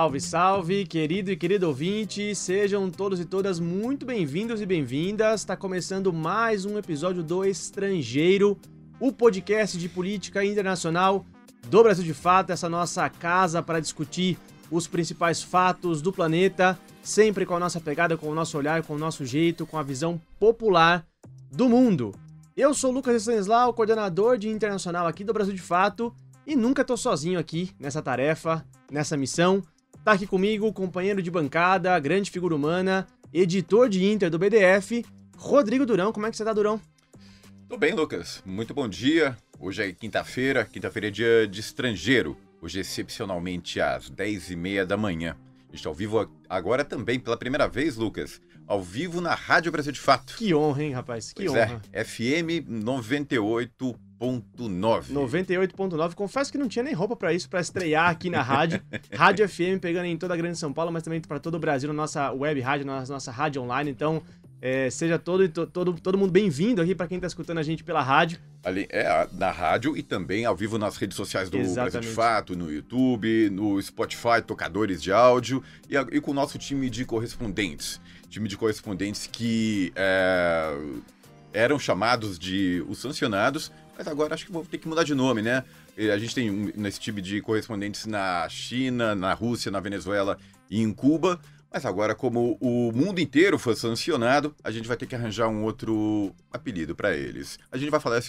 Salve, salve, querido e querido ouvinte, sejam todos e todas muito bem-vindos e bem-vindas. Está começando mais um episódio do Estrangeiro, o podcast de política internacional do Brasil de Fato, essa nossa casa para discutir os principais fatos do planeta, sempre com a nossa pegada, com o nosso olhar, com o nosso jeito, com a visão popular do mundo. Eu sou o Lucas Stanislau, coordenador de internacional aqui do Brasil de Fato, e nunca tô sozinho aqui nessa tarefa, nessa missão. Tá aqui comigo o companheiro de bancada, grande figura humana, editor de Inter do BDF, Rodrigo Durão. Como é que você tá, Durão? Tô bem, Lucas. Muito bom dia. Hoje é quinta-feira. Quinta-feira é dia de estrangeiro. Hoje, excepcionalmente, às 10h30 da manhã. A gente tá ao vivo agora também, pela primeira vez, Lucas, ao vivo na Rádio Brasil de Fato. Que honra, hein, rapaz? Que honra. FM 98.9. 98.9. Confesso que não tinha nem roupa pra isso, pra estrear aqui na rádio. Rádio FM pegando em toda a grande São Paulo, mas também pra todo o Brasil, na nossa web rádio, na nossa rádio online. Então, seja todo mundo bem-vindo aqui pra quem tá escutando a gente pela rádio. Ali na rádio e também ao vivo nas redes sociais do Exatamente. Brasil de Fato, no YouTube, no Spotify, tocadores de áudio e com o nosso time de correspondentes. Time de correspondentes que eram chamados de os sancionados, mas agora acho que vou ter que mudar de nome, né? A gente tem nesse time de correspondentes na China, na Rússia, na Venezuela e em Cuba, mas agora, como o mundo inteiro foi sancionado, a gente vai ter que arranjar um outro apelido para eles. A gente vai falar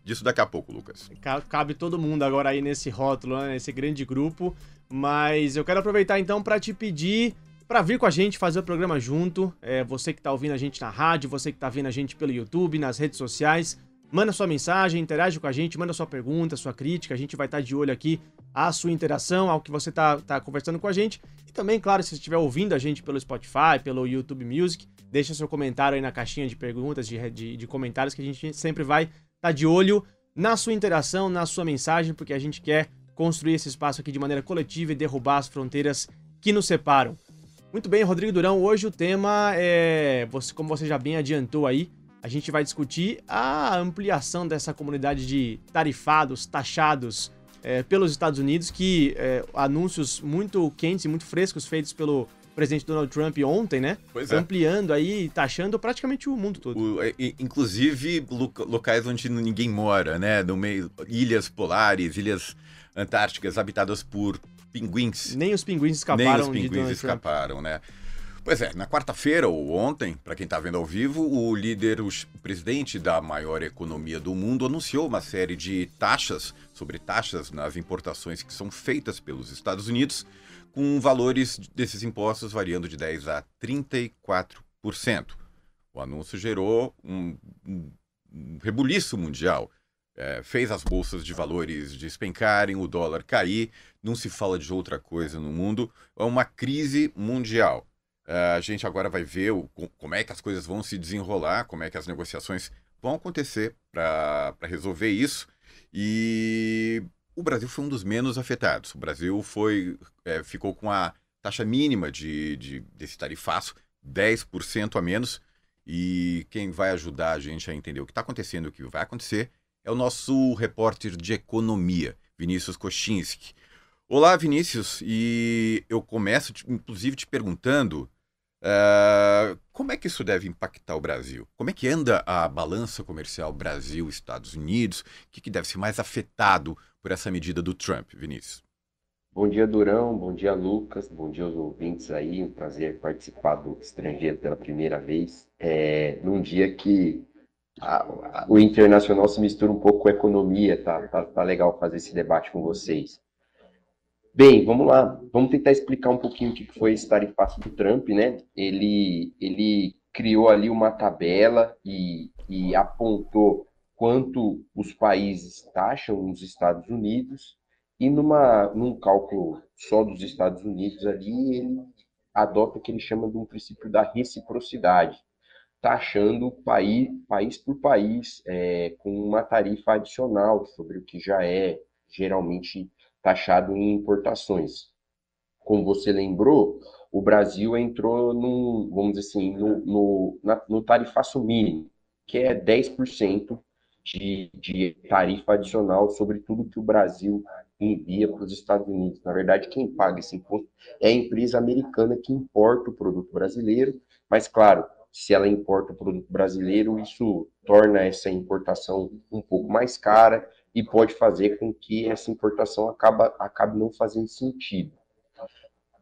disso daqui a pouco, Lucas. Cabe todo mundo agora aí nesse rótulo, né? Nesse grande grupo, mas eu quero aproveitar então para te pedir para vir com a gente fazer o programa junto. Você que tá ouvindo a gente na rádio, você que tá vendo a gente pelo YouTube, nas redes sociais, manda sua mensagem, interage com a gente, manda sua pergunta, sua crítica, a gente vai estar de olho aqui à sua interação, ao que você tá conversando com a gente. E também, claro, se você estiver ouvindo a gente pelo Spotify, pelo YouTube Music, deixa seu comentário aí na caixinha de perguntas, de comentários, que a gente sempre vai estar de olho na sua interação, na sua mensagem, porque a gente quer construir esse espaço aqui de maneira coletiva e derrubar as fronteiras que nos separam. Muito bem, Rodrigo Durão, hoje o tema como você já bem adiantou aí, a gente vai discutir a ampliação dessa comunidade de tarifados, taxados pelos Estados Unidos, que anúncios muito quentes e muito frescos feitos pelo presidente Donald Trump ontem, né? Pois é. Ampliando aí, taxando praticamente o mundo todo. Inclusive locais onde ninguém mora, né? No meio, ilhas polares, ilhas antárticas habitadas por pinguins. Nem os pinguins escaparam de Donald Trump, né? Pois é, na quarta-feira ou ontem, para quem está vendo ao vivo, o presidente da maior economia do mundo anunciou uma série de taxas nas importações que são feitas pelos Estados Unidos, com valores desses impostos variando de 10% a 34%. O anúncio gerou um rebuliço mundial. Fez as bolsas de valores despencarem, o dólar cair, não se fala de outra coisa no mundo, é uma crise mundial. A gente agora vai ver como é que as coisas vão se desenrolar, como é que as negociações vão acontecer para resolver isso. E o Brasil foi um dos menos afetados. O Brasil ficou com a taxa mínima desse tarifaço, 10% a menos. E quem vai ajudar a gente a entender o que está acontecendo e o que vai acontecer é o nosso repórter de economia, Vinícius Kochinski. Olá, Vinícius, e eu começo, inclusive, te perguntando como é que isso deve impactar o Brasil? Como é que anda a balança comercial Brasil-Estados Unidos? O que deve ser mais afetado por essa medida do Trump, Vinícius? Bom dia, Durão. Bom dia, Lucas. Bom dia aos ouvintes aí. Um prazer participar do Estrangeiro pela primeira vez. Num dia que o internacional se mistura um pouco com a economia, tá legal fazer esse debate com vocês. Bem, vamos lá. Vamos tentar explicar um pouquinho o que foi esse tarifaço do Trump, né? Ele criou ali uma tabela e apontou quanto os países taxam os Estados Unidos e num cálculo só dos Estados Unidos ali, ele adota o que ele chama de um princípio da reciprocidade, taxando país por país com uma tarifa adicional sobre o que já é geralmente taxado em importações. Como você lembrou, o Brasil entrou vamos dizer assim, no tarifaço mínimo, que é 10% de tarifa adicional sobre tudo que o Brasil envia para os Estados Unidos. Na verdade, quem paga esse imposto é a empresa americana que importa o produto brasileiro, mas, claro, se ela importa o produto brasileiro, isso torna essa importação um pouco mais cara e pode fazer com que essa importação acabe não fazendo sentido.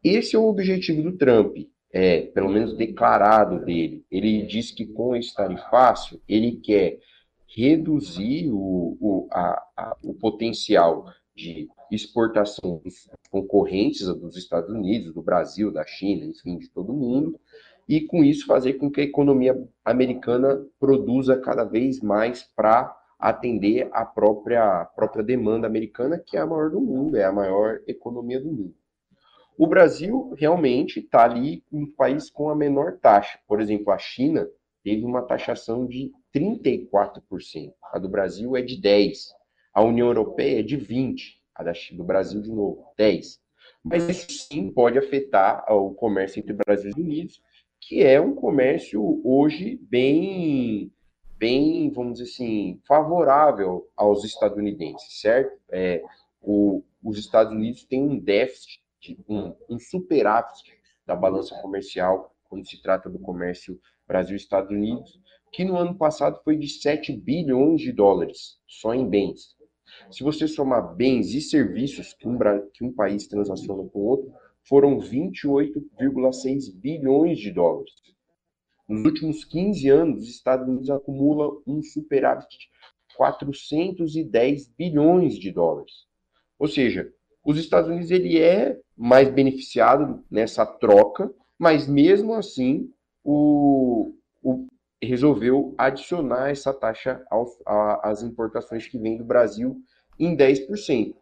Esse é o objetivo do Trump, pelo menos declarado dele. Ele diz que com esse tarifácio, ele quer reduzir o potencial de exportação dos concorrentes dos Estados Unidos, do Brasil, da China, enfim, de todo mundo, e com isso fazer com que a economia americana produza cada vez mais para atender a própria demanda americana, que é a maior do mundo, é a maior economia do mundo. O Brasil realmente está ali um país com a menor taxa. Por exemplo, a China teve uma taxação de 34%. A do Brasil é de 10%. A União Europeia é de 20%. A do Brasil, de novo, 10%. Mas isso sim pode afetar o comércio entre Brasil e Estados Unidos, que é um comércio hoje bem, vamos dizer assim, favorável aos estadunidenses, certo? Os Estados Unidos têm um déficit, um superávit da balança comercial quando se trata do comércio Brasil-Estados Unidos, que no ano passado foi de 7 bilhões de dólares, só em bens. Se você somar bens e serviços que um país transaciona com o outro, foram 28,6 bilhões de dólares. Nos últimos 15 anos, os Estados Unidos acumulam um superávit de 410 bilhões de dólares. Ou seja, os Estados Unidos ele é mais beneficiado nessa troca, mas mesmo assim resolveu adicionar essa taxa às importações que vêm do Brasil em 10%.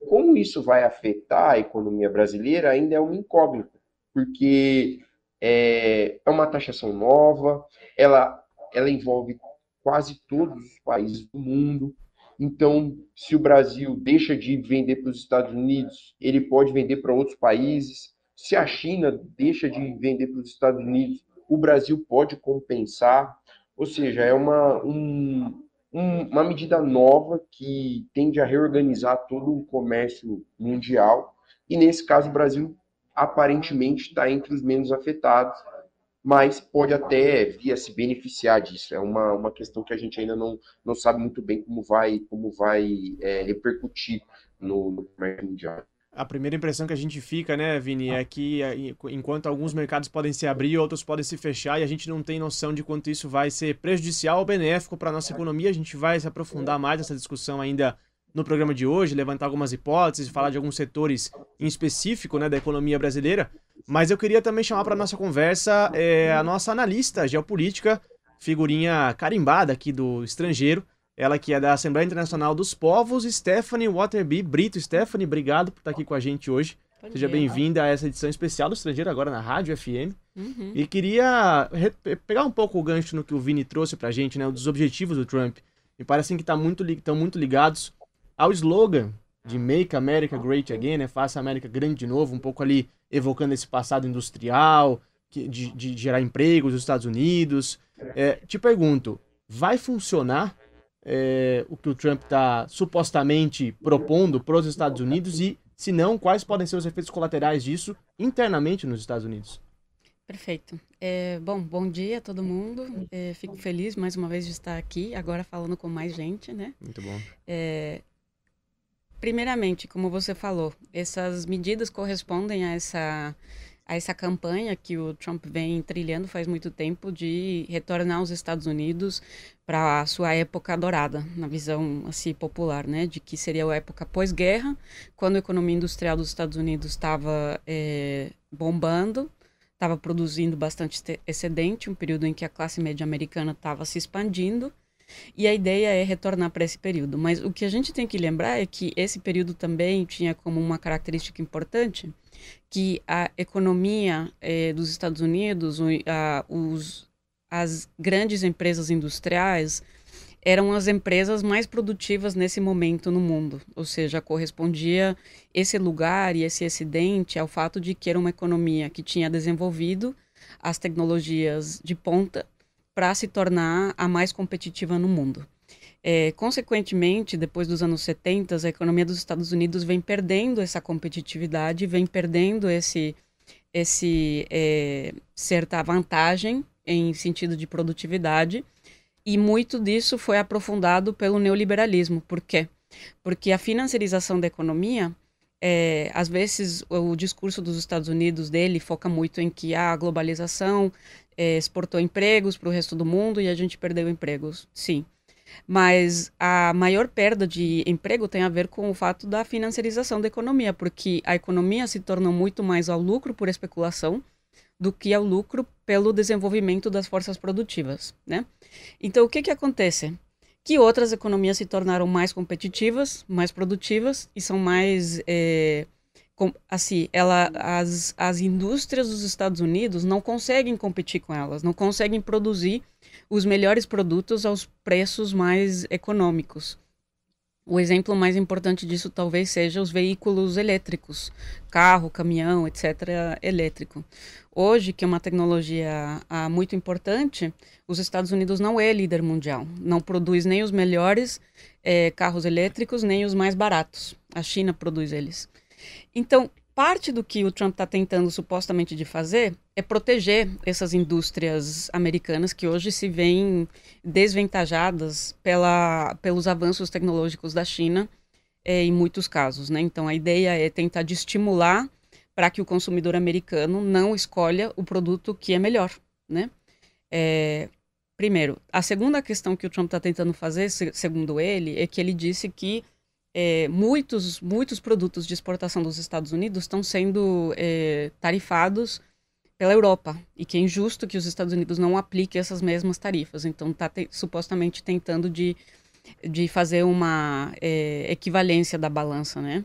Como isso vai afetar a economia brasileira ainda é uma incógnita, porque é uma taxação nova, ela envolve quase todos os países do mundo. Então, se o Brasil deixa de vender para os Estados Unidos, ele pode vender para outros países. Se a China deixa de vender para os Estados Unidos, o Brasil pode compensar. Ou seja, é uma medida nova que tende a reorganizar todo o comércio mundial. E, nesse caso, o Brasil aparentemente está entre os menos afetados, mas pode até vir a se beneficiar disso. É uma questão que a gente ainda não sabe muito bem como vai repercutir no comércio mundial. A primeira impressão que a gente fica, né, Vini, é que enquanto alguns mercados podem se abrir, outros podem se fechar, e a gente não tem noção de quanto isso vai ser prejudicial ou benéfico para a nossa economia. A gente vai se aprofundar mais nessa discussão ainda no programa de hoje, levantar algumas hipóteses, falar de alguns setores em específico, né, da economia brasileira. Mas eu queria também chamar para a nossa conversa a nossa analista geopolítica, figurinha carimbada aqui do estrangeiro, ela que é da Assembleia Internacional dos Povos, Stephanie Waterby Brito. Stephanie, obrigado por estar aqui com a gente hoje. Seja bem-vinda a essa edição especial do Estrangeiro, agora na Rádio FM. Uhum. E queria pegar um pouco o gancho no que o Vini trouxe pra gente, né, dos objetivos do Trump. Me parece que estão muito ligados ao slogan de Make America Great Again, né, Faça a América Grande de Novo, um pouco ali evocando esse passado industrial, de gerar empregos nos Estados Unidos. Te pergunto, vai funcionar o que o Trump está supostamente propondo para os Estados Unidos e, se não, quais podem ser os efeitos colaterais disso internamente nos Estados Unidos? Perfeito. Bom dia a todo mundo. Fico feliz mais uma vez de estar aqui, agora falando com mais gente, né? Muito bom. Primeiramente, como você falou, essas medidas correspondem a essa campanha que o Trump vem trilhando faz muito tempo de retornar aos Estados Unidos para a sua época dourada, na visão assim popular, né, de que seria a época pós-guerra, quando a economia industrial dos Estados Unidos estava bombando, estava produzindo bastante excedente, um período em que a classe média americana estava se expandindo, e a ideia é retornar para esse período. Mas o que a gente tem que lembrar é que esse período também tinha como uma característica importante que a economia dos Estados Unidos, as grandes empresas industriais, eram as empresas mais produtivas nesse momento no mundo. Ou seja, correspondia esse lugar e esse excedente ao fato de que era uma economia que tinha desenvolvido as tecnologias de ponta para se tornar a mais competitiva no mundo. Consequentemente, depois dos anos 70, a economia dos Estados Unidos vem perdendo essa competitividade, vem perdendo certa vantagem em sentido de produtividade, e muito disso foi aprofundado pelo neoliberalismo. Por quê? Porque a financiarização da economia, às vezes o discurso dos Estados Unidos dele foca muito em que a globalização exportou empregos para o resto do mundo e a gente perdeu empregos. Sim. Mas a maior perda de emprego tem a ver com o fato da financiarização da economia, porque a economia se tornou muito mais ao lucro por especulação do que ao lucro pelo desenvolvimento das forças produtivas, né? Então, o que acontece? Que outras economias se tornaram mais competitivas, mais produtivas e são mais... as indústrias dos Estados Unidos não conseguem competir com elas, não conseguem produzir os melhores produtos aos preços mais econômicos. O exemplo mais importante disso talvez seja os veículos elétricos, carro, caminhão, etc., elétrico. Hoje, que é uma tecnologia muito importante, os Estados Unidos não é líder mundial, não produz nem os melhores carros elétricos, nem os mais baratos. A China produz eles. Então, parte do que o Trump está tentando supostamente de fazer é proteger essas indústrias americanas que hoje se veem desventajadas pelos avanços tecnológicos da China em muitos casos, né? Então, a ideia é tentar de estimular para que o consumidor americano não escolha o produto que é melhor, né? Primeiro, a segunda questão que o Trump está tentando fazer, segundo ele, é que ele disse que muitos produtos de exportação dos Estados Unidos estão sendo tarifados pela Europa, e que é injusto que os Estados Unidos não apliquem essas mesmas tarifas. Então, está supostamente tentando de fazer uma equivalência da balança, né?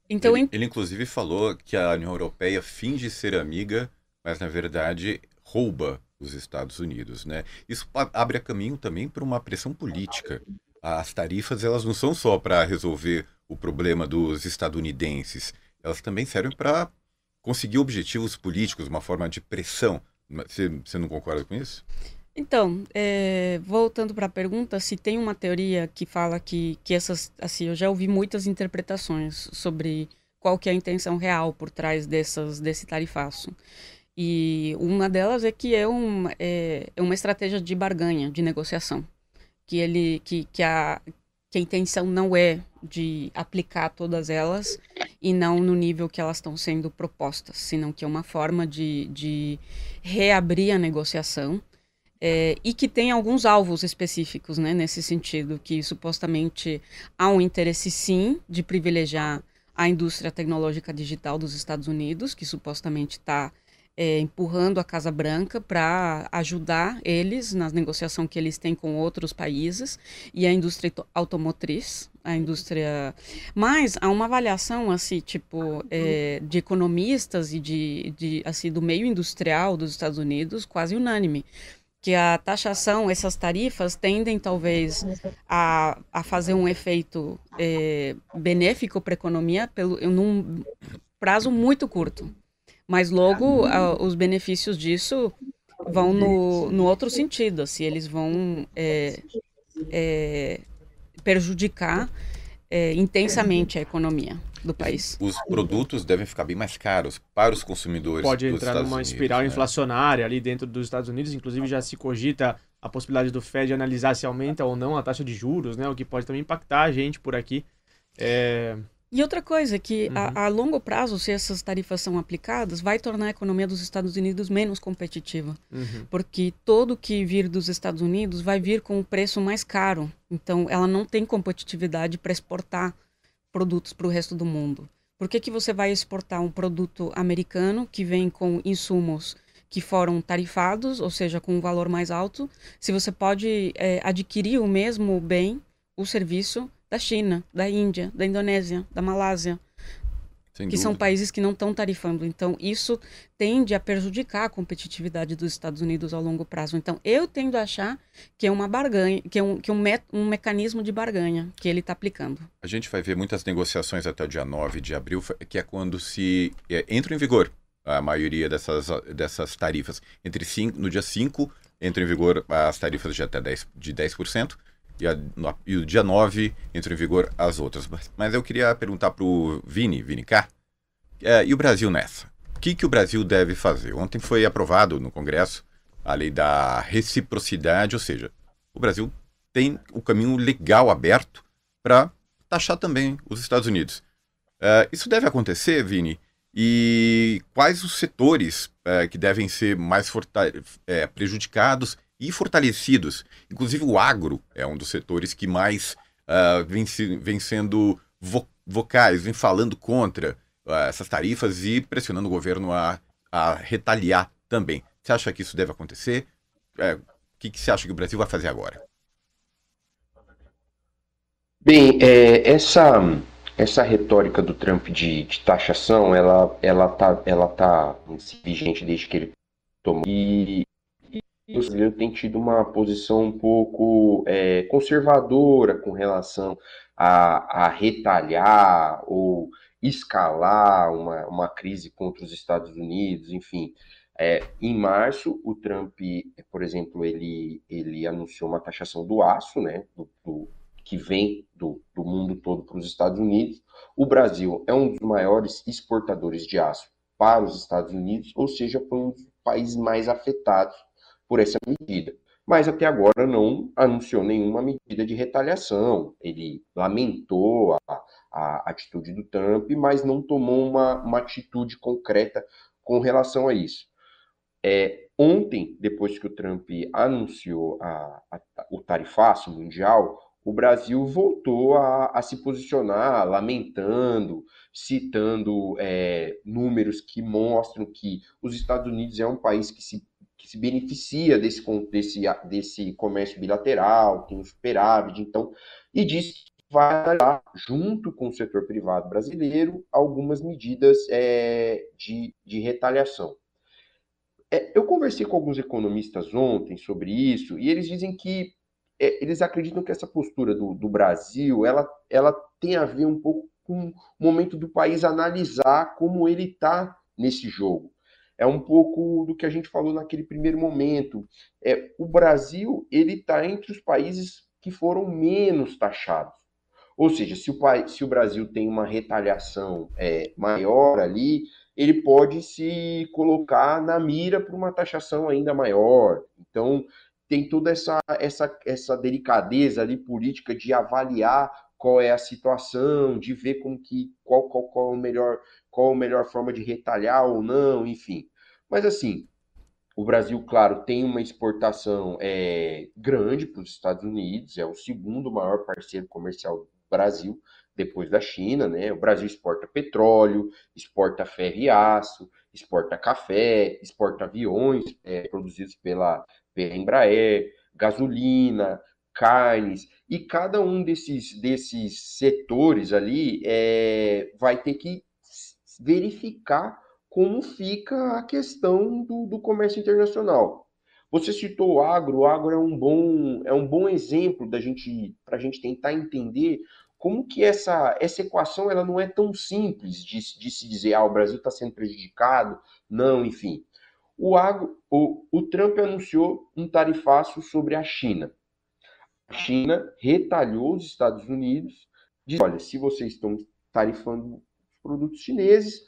Então, ele inclusive falou que a União Europeia finge ser amiga, mas na verdade rouba os Estados Unidos, né? Isso abre caminho também para uma pressão política. As tarifas, elas não são só para resolver o problema dos estadunidenses, elas também servem para conseguir objetivos políticos, uma forma de pressão. Você não concorda com isso? Então, voltando para a pergunta, se tem uma teoria que fala que essas, assim, eu já ouvi muitas interpretações sobre qual que é a intenção real por trás desse tarifaço. E uma delas é que é uma estratégia de barganha, de negociação. Que a intenção não é de aplicar todas elas e não no nível que elas estão sendo propostas, senão que é uma forma de reabrir a negociação e que tem alguns alvos específicos, né, nesse sentido, que supostamente há um interesse sim de privilegiar a indústria tecnológica digital dos Estados Unidos, que supostamente está empurrando a Casa Branca para ajudar eles na negociação que eles têm com outros países, e a indústria automotriz, mas há uma avaliação assim, tipo, de economistas e assim, do meio industrial dos Estados Unidos, quase unânime, que a taxação, essas tarifas tendem talvez a fazer um efeito benéfico para a economia num prazo muito curto. Mas logo os benefícios disso vão no outro sentido, assim, eles vão prejudicar intensamente a economia do país. Os produtos devem ficar bem mais caros para os consumidores dos Pode entrar Estados numa Unidos, espiral né? inflacionária ali dentro dos Estados Unidos, inclusive já se cogita a possibilidade do Fed analisar se aumenta ou não a taxa de juros, né, o que pode também impactar a gente por aqui. E outra coisa, que a longo prazo, se essas tarifas são aplicadas, vai tornar a economia dos Estados Unidos menos competitiva. Porque todo que vir dos Estados Unidos vai vir com um preço mais caro. Então, ela não tem competitividade para exportar produtos para o resto do mundo. Por que você vai exportar um produto americano que vem com insumos que foram tarifados, ou seja, com um valor mais alto, se você pode adquirir o mesmo bem, o serviço da China, da Índia, da Indonésia, da Malásia, que são países que não estão tarifando. Então, isso tende a prejudicar a competitividade dos Estados Unidos ao longo prazo. Então, eu tendo a achar que é uma barganha, que é um mecanismo de barganha que ele está aplicando. A gente vai ver muitas negociações até o dia 9 de abril, que é quando entra em vigor a maioria dessas tarifas. No dia 5 entram em vigor as tarifas de até 10%, e o dia 9 entram em vigor as outras. Mas eu queria perguntar para o Vini K, e o Brasil nessa? O que o Brasil deve fazer? Ontem foi aprovado no Congresso a lei da reciprocidade, ou seja, o Brasil tem o caminho legal aberto para taxar também os Estados Unidos. Isso deve acontecer, Vini? E quais os setores que devem ser mais prejudicados e fortalecidos? Inclusive o agro é um dos setores que mais vem sendo vocais, vem falando contra essas tarifas e pressionando o governo a retaliar também. Você acha que isso deve acontecer? O que você acha que o Brasil vai fazer agora? Bem, essa retórica do Trump de taxação, ela tá vigente desde que ele tomou. E o brasileiro tem tido uma posição um pouco conservadora com relação a retalhar ou escalar uma crise contra os Estados Unidos, enfim. Em março, o Trump, por exemplo, ele anunciou uma taxação do aço, né, que vem do mundo todo para os Estados Unidos. O Brasil é um dos maiores exportadores de aço para os Estados Unidos, ou seja, foi um dos países mais afetados por essa medida. Mas até agora não anunciou nenhuma medida de retaliação. Ele lamentou a atitude do Trump, mas não tomou uma atitude concreta com relação a isso. Ontem, depois que o Trump anunciou o tarifaço mundial, o Brasil voltou a se posicionar, lamentando, citando números que mostram que os Estados Unidos é um país que se beneficia desse comércio bilateral, tem um superávit, então, e diz que vai dar, junto com o setor privado brasileiro, algumas medidas de retaliação. Eu conversei com alguns economistas ontem sobre isso, e eles dizem que eles acreditam que essa postura do Brasil, ela tem a ver um pouco com o momento do país analisar como ele está nesse jogo. É um pouco do que a gente falou naquele primeiro momento. O Brasil, ele está entre os países que foram menos taxados. Ou seja, se o Brasil tem uma retaliação maior ali, ele pode se colocar na mira para uma taxação ainda maior. Então, tem toda essa delicadeza ali política de avaliar qual é a situação, de ver qual a melhor forma de retalhar ou não, enfim. Mas assim, o Brasil, claro, tem uma exportação grande para os Estados Unidos, é o segundo maior parceiro comercial do Brasil, depois da China, né? O Brasil exporta petróleo, exporta ferro e aço, exporta café, exporta aviões produzidos pela Embraer, gasolina, carnes, e cada um desses setores ali vai ter que verificar como fica a questão do comércio internacional. Você citou o agro é um bom exemplo para a gente tentar entender como que essa equação ela não é tão simples de se dizer, o Brasil está sendo prejudicado, não, enfim. O Trump anunciou um tarifaço sobre a China. A China retalhou os Estados Unidos, disse, olha, se vocês estão tarifando os produtos chineses,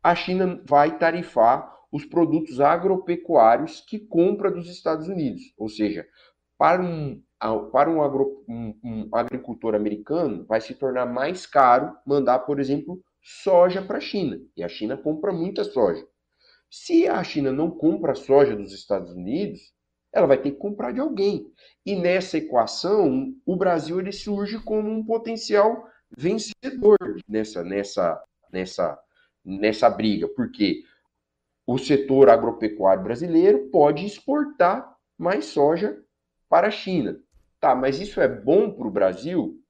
a China vai tarifar os produtos agropecuários que compra dos Estados Unidos. Ou seja, para um agricultor americano, vai se tornar mais caro mandar, por exemplo, soja para a China. E a China compra muita soja. Se a China não compra soja dos Estados Unidos, ela vai ter que comprar de alguém. E nessa equação, o Brasil ele surge como um potencial vencedor nessa briga, porque o setor agropecuário brasileiro pode exportar mais soja para a China. Tá, mas isso é bom para o Brasil?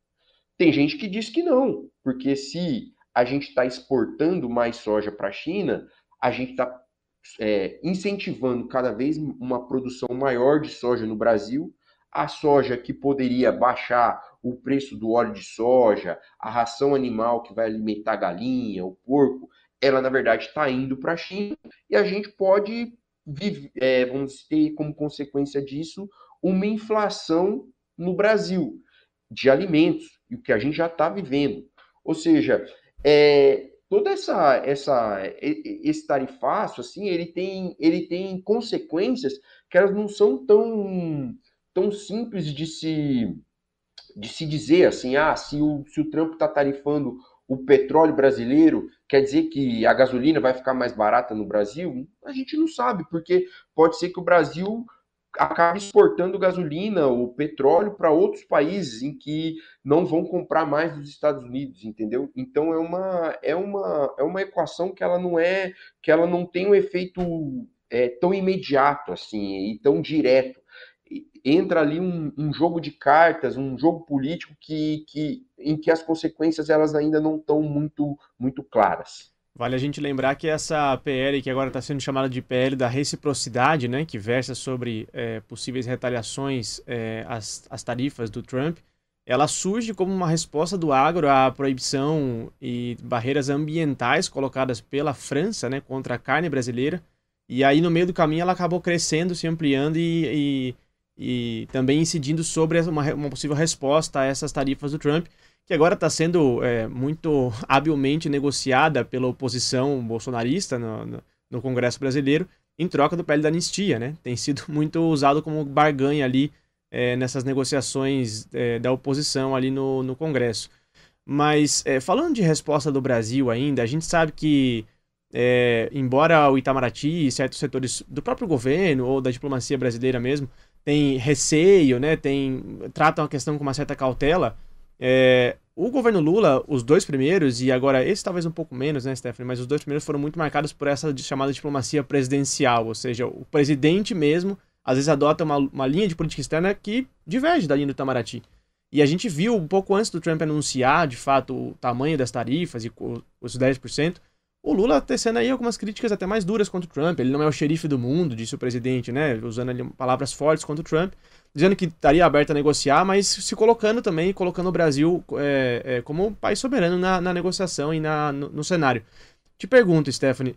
Tem gente que diz que não, porque se a gente está exportando mais soja para a China, a gente está incentivando cada vez uma produção maior de soja no Brasil. A soja que poderia baixar o preço do óleo de soja, a ração animal que vai alimentar a galinha, o porco, ela na verdade está indo para a China e a gente pode vamos ter como consequência disso uma inflação no Brasil, de alimentos, e o que a gente já está vivendo. Ou seja, todo esse tarifaço, assim, ele tem consequências que elas não são tão simples de se dizer assim, se o Trump está tarifando o petróleo brasileiro, quer dizer que a gasolina vai ficar mais barata no Brasil? A gente não sabe, porque pode ser que o Brasil acabe exportando gasolina ou petróleo para outros países em que não vão comprar mais dos Estados Unidos, entendeu? Então é uma equação que ela não tem um efeito tão imediato assim e tão direto. Entra ali um jogo de cartas, um jogo político em que as consequências elas ainda não estão muito claras. Vale a gente lembrar que essa PL, que agora está sendo chamada de PL da reciprocidade, né, que versa sobre possíveis retaliações às tarifas do Trump, ela surge como uma resposta do agro à proibição e barreiras ambientais colocadas pela França, né, contra a carne brasileira. E aí, no meio do caminho, ela acabou crescendo, se ampliando e também incidindo sobre uma possível resposta a essas tarifas do Trump, que agora está sendo muito habilmente negociada pela oposição bolsonarista no Congresso brasileiro, em troca do PL da anistia, né? Tem sido muito usado como barganha ali nessas negociações da oposição ali no Congresso. Mas, falando de resposta do Brasil ainda, a gente sabe que, embora o Itamaraty e certos setores do próprio governo ou da diplomacia brasileira mesmo tem receio, né, tratam a questão com uma certa cautela, o governo Lula, os dois primeiros, e agora esse talvez um pouco menos, né, Stephanie, mas os dois primeiros foram muito marcados por essa chamada diplomacia presidencial, ou seja, o presidente mesmo, às vezes adota uma linha de política externa que diverge da linha do Itamaraty. E a gente viu, um pouco antes do Trump anunciar, de fato, o tamanho das tarifas e os 10%, o Lula tecendo aí algumas críticas até mais duras contra o Trump. Ele não é o xerife do mundo, disse o presidente, né? Usando ali palavras fortes contra o Trump, dizendo que estaria aberto a negociar, mas se colocando também, colocando o Brasil como um país soberano na negociação e no cenário. Te pergunto, Stephanie,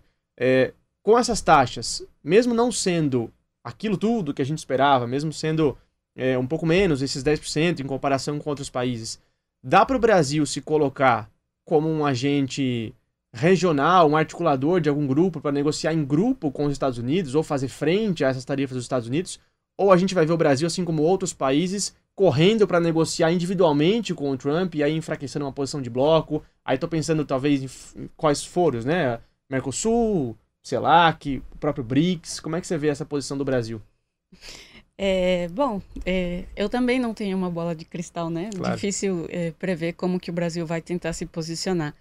com essas taxas, mesmo não sendo aquilo tudo que a gente esperava, mesmo sendo um pouco menos, esses 10% em comparação com outros países, dá para o Brasil se colocar como um agente regional, um articulador de algum grupo para negociar em grupo com os Estados Unidos ou fazer frente a essas tarifas dos Estados Unidos? Ou a gente vai ver o Brasil, assim como outros países, correndo para negociar individualmente com o Trump e aí enfraquecendo uma posição de bloco? Aí tô pensando talvez em quais foros, né? Mercosul, CELAC, o próprio BRICS. Como é que você vê essa posição do Brasil? Eu também não tenho uma bola de cristal, né? Claro. Difícil prever como que o Brasil vai tentar se posicionar.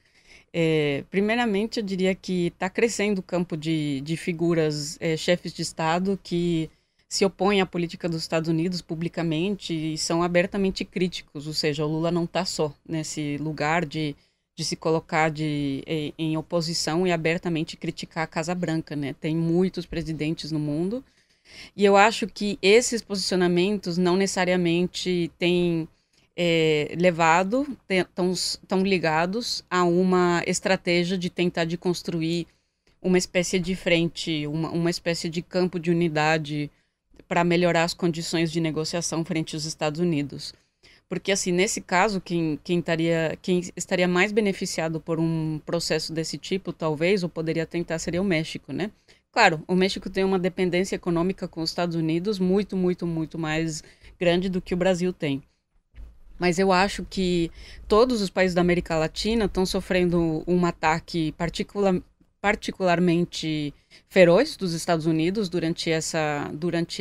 Primeiramente, eu diria que está crescendo o campo de figuras, chefes de Estado que se opõem à política dos Estados Unidos publicamente e são abertamente críticos, ou seja, o Lula não está só nesse lugar de se colocar em oposição e abertamente criticar a Casa Branca, né? Tem muitos presidentes no mundo e eu acho que esses posicionamentos não necessariamente têm estão ligados a uma estratégia de tentar de construir uma espécie de frente, uma espécie de campo de unidade para melhorar as condições de negociação frente aos Estados Unidos. Porque, assim, nesse caso, quem estaria mais beneficiado por um processo desse tipo, talvez, ou poderia tentar, seria o México, né? Claro, o México tem uma dependência econômica com os Estados Unidos muito, muito, muito mais grande do que o Brasil tem. Mas eu acho que todos os países da América Latina estão sofrendo um ataque particularmente feroz dos Estados Unidos durante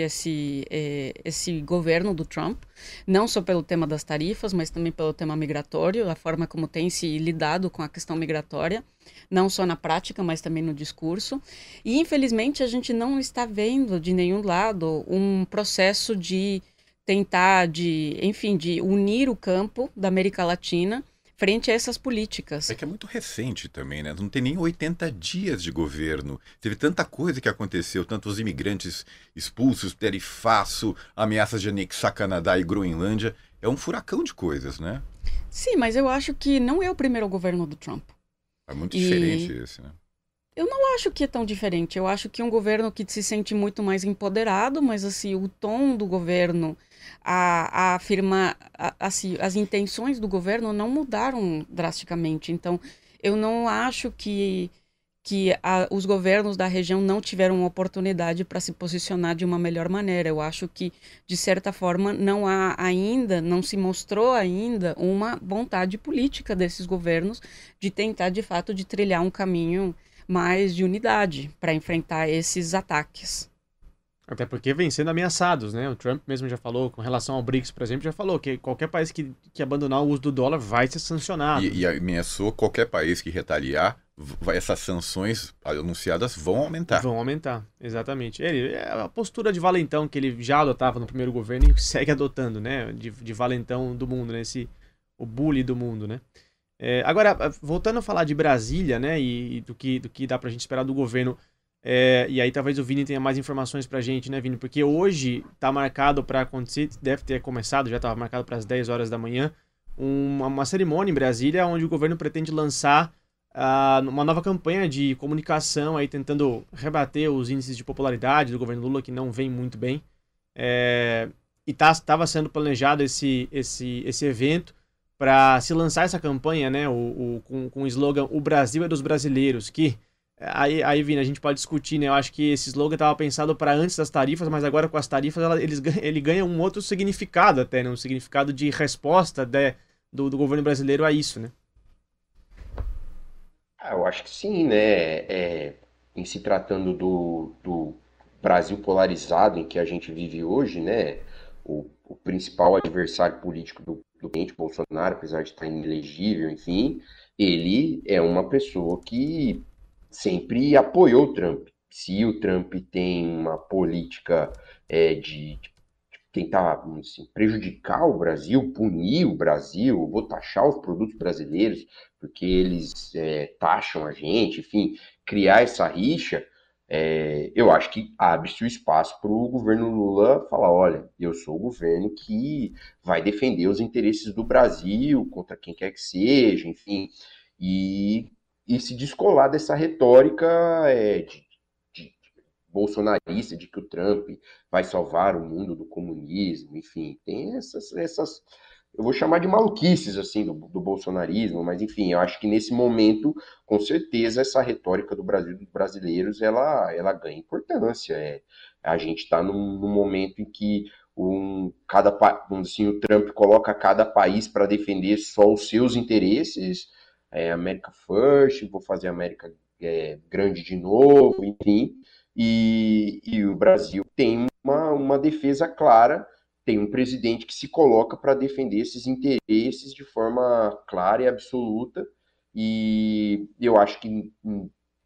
esse governo do Trump, não só pelo tema das tarifas, mas também pelo tema migratório, a forma como tem se lidado com a questão migratória, não só na prática, mas também no discurso. E, infelizmente, a gente não está vendo de nenhum lado um processo de tentar, de unir o campo da América Latina frente a essas políticas. É que é muito recente também, né? Não tem nem 80 dias de governo. Teve tanta coisa que aconteceu, tantos imigrantes expulsos, tarifaço, ameaças de anexar Canadá e Groenlândia. É um furacão de coisas, né? Sim, mas eu acho que não é o primeiro governo do Trump. É muito diferente esse, né? Eu não acho que é tão diferente. Eu acho que é um governo que se sente muito mais empoderado, mas assim, o tom do governo, a afirmar, assim, as intenções do governo não mudaram drasticamente. Então, eu não acho que os governos da região não tiveram uma oportunidade para se posicionar de uma melhor maneira. Eu acho que, de certa forma, não há ainda, não se mostrou ainda uma vontade política desses governos de tentar, de fato, de trilhar um caminho mais de unidade para enfrentar esses ataques. Até porque vem sendo ameaçados, né? O Trump mesmo já falou, com relação ao BRICS, por exemplo, já falou que qualquer país que abandonar o uso do dólar vai ser sancionado. E ameaçou qualquer país que retaliar, essas sanções anunciadas vão aumentar. Vão aumentar, exatamente. É a postura de valentão que ele já adotava no primeiro governo e segue adotando, né? De valentão do mundo, né? O bully do mundo, né? Agora, voltando a falar de Brasília, né? E do que dá pra gente esperar do governo. E aí talvez o Vini tenha mais informações pra gente, né, Vini? Porque hoje tá marcado pra acontecer, deve ter começado, já estava marcado para as 10 horas da manhã, uma cerimônia em Brasília onde o governo pretende lançar uma nova campanha de comunicação, aí tentando rebater os índices de popularidade do governo Lula, que não vem muito bem. E estava sendo planejado esse evento para se lançar essa campanha, né, com o slogan "O Brasil é dos brasileiros", que... Aí, Vini, a gente pode discutir, né? Eu acho que esse slogan estava pensado para antes das tarifas, mas agora com as tarifas ele ganha um outro significado até, né? Um significado de resposta do governo brasileiro a isso, né? Eu acho que sim, né? Em se tratando do Brasil polarizado em que a gente vive hoje, né? O principal adversário político do presidente Bolsonaro, apesar de estar inelegível, enfim, ele é uma pessoa que sempre apoiou o Trump. Se o Trump tem uma política de tentar, vamos assim, prejudicar o Brasil, punir o Brasil, vou taxar os produtos brasileiros porque eles taxam a gente, enfim, criar essa rixa, eu acho que abre-se o espaço para o governo Lula falar, olha, eu sou o governo que vai defender os interesses do Brasil contra quem quer que seja, enfim, e se descolar dessa retórica de bolsonarista, de que o Trump vai salvar o mundo do comunismo, enfim, tem essas eu vou chamar de maluquices, assim, do bolsonarismo, mas enfim, eu acho que nesse momento, com certeza, essa retórica do Brasil, dos brasileiros, ela ganha importância. A gente está num momento em que vamos assim, o Trump coloca cada país para defender só os seus interesses, América First, vou fazer a América grande de novo, enfim, e o Brasil tem uma defesa clara, tem um presidente que se coloca para defender esses interesses de forma clara e absoluta, e eu acho que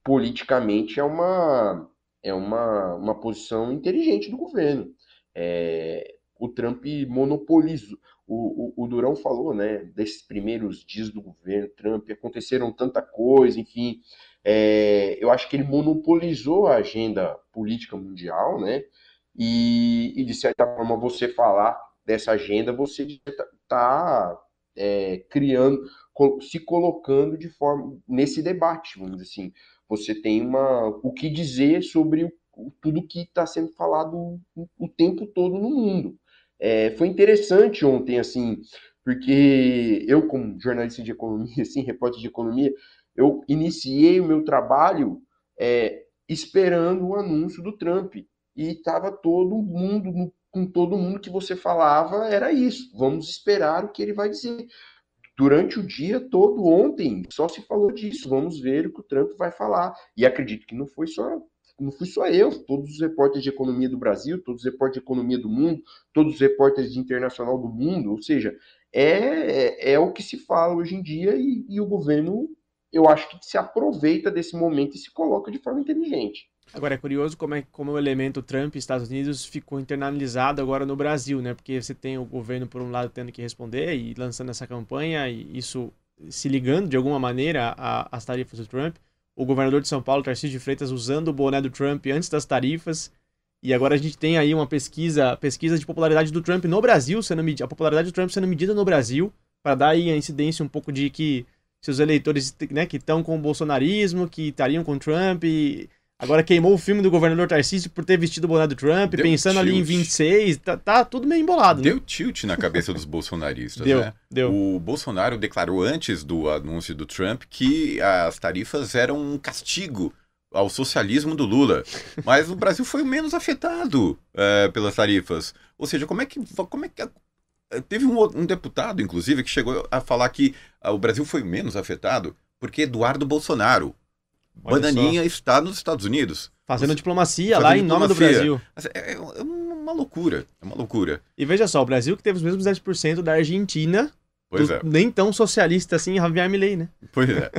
politicamente é uma posição inteligente do governo. O Trump monopolizou. O Durão falou, né, desses primeiros dias do governo Trump, aconteceram tanta coisa, enfim. Eu acho que ele monopolizou a agenda política mundial, né? E de certa forma, você falar dessa agenda, você está criando, se colocando de forma nesse debate, vamos dizer assim. Você tem o que dizer sobre tudo que está sendo falado o tempo todo no mundo. Foi interessante ontem, assim, porque eu, como jornalista de economia, assim, repórter de economia, eu iniciei o meu trabalho esperando o anúncio do Trump. E estava todo mundo, com todo mundo que você falava, era isso. Vamos esperar o que ele vai dizer. Durante o dia todo, ontem, só se falou disso. Vamos ver o que o Trump vai falar. E acredito que não fui só eu, todos os repórteres de economia do Brasil, todos os repórteres de economia do mundo, todos os repórteres de internacional do mundo, ou seja, é o que se fala hoje em dia e o governo, eu acho que se aproveita desse momento e se coloca de forma inteligente. Agora, é curioso como o elemento Trump e Estados Unidos ficou internalizado agora no Brasil, né? Porque você tem o governo, por um lado, tendo que responder e lançando essa campanha, e isso se ligando de alguma maneira às tarifas do Trump. O governador de São Paulo, Tarcísio de Freitas, usando o boné do Trump antes das tarifas. E agora a gente tem aí uma pesquisa de popularidade do Trump no Brasil, a popularidade do Trump sendo medida no Brasil, para dar aí a incidência um pouco de que seus eleitores, né, que estão com o bolsonarismo, que estariam com o Trump, e agora queimou o filme do governador Tarcísio por ter vestido o boné do Trump, pensando ali em 26, tá tudo meio embolado. Deu tilt na cabeça dos bolsonaristas, né? Deu. O Bolsonaro declarou antes do anúncio do Trump que as tarifas eram um castigo ao socialismo do Lula, mas o Brasil foi o menos afetado pelas tarifas. Ou seja, como é que teve um deputado, inclusive, que chegou a falar que o Brasil foi menos afetado porque Eduardo Bolsonaro, Bananinha, está nos Estados Unidos. Fazendo diplomacia lá em nome do Brasil. É uma loucura, é uma loucura. E veja só, o Brasil que teve os mesmos 10% da Argentina, nem tão socialista assim, Javier Milei, né? Pois é.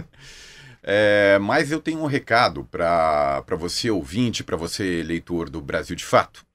Mas eu tenho um recado para você ouvinte, para você leitor do Brasil de Fato.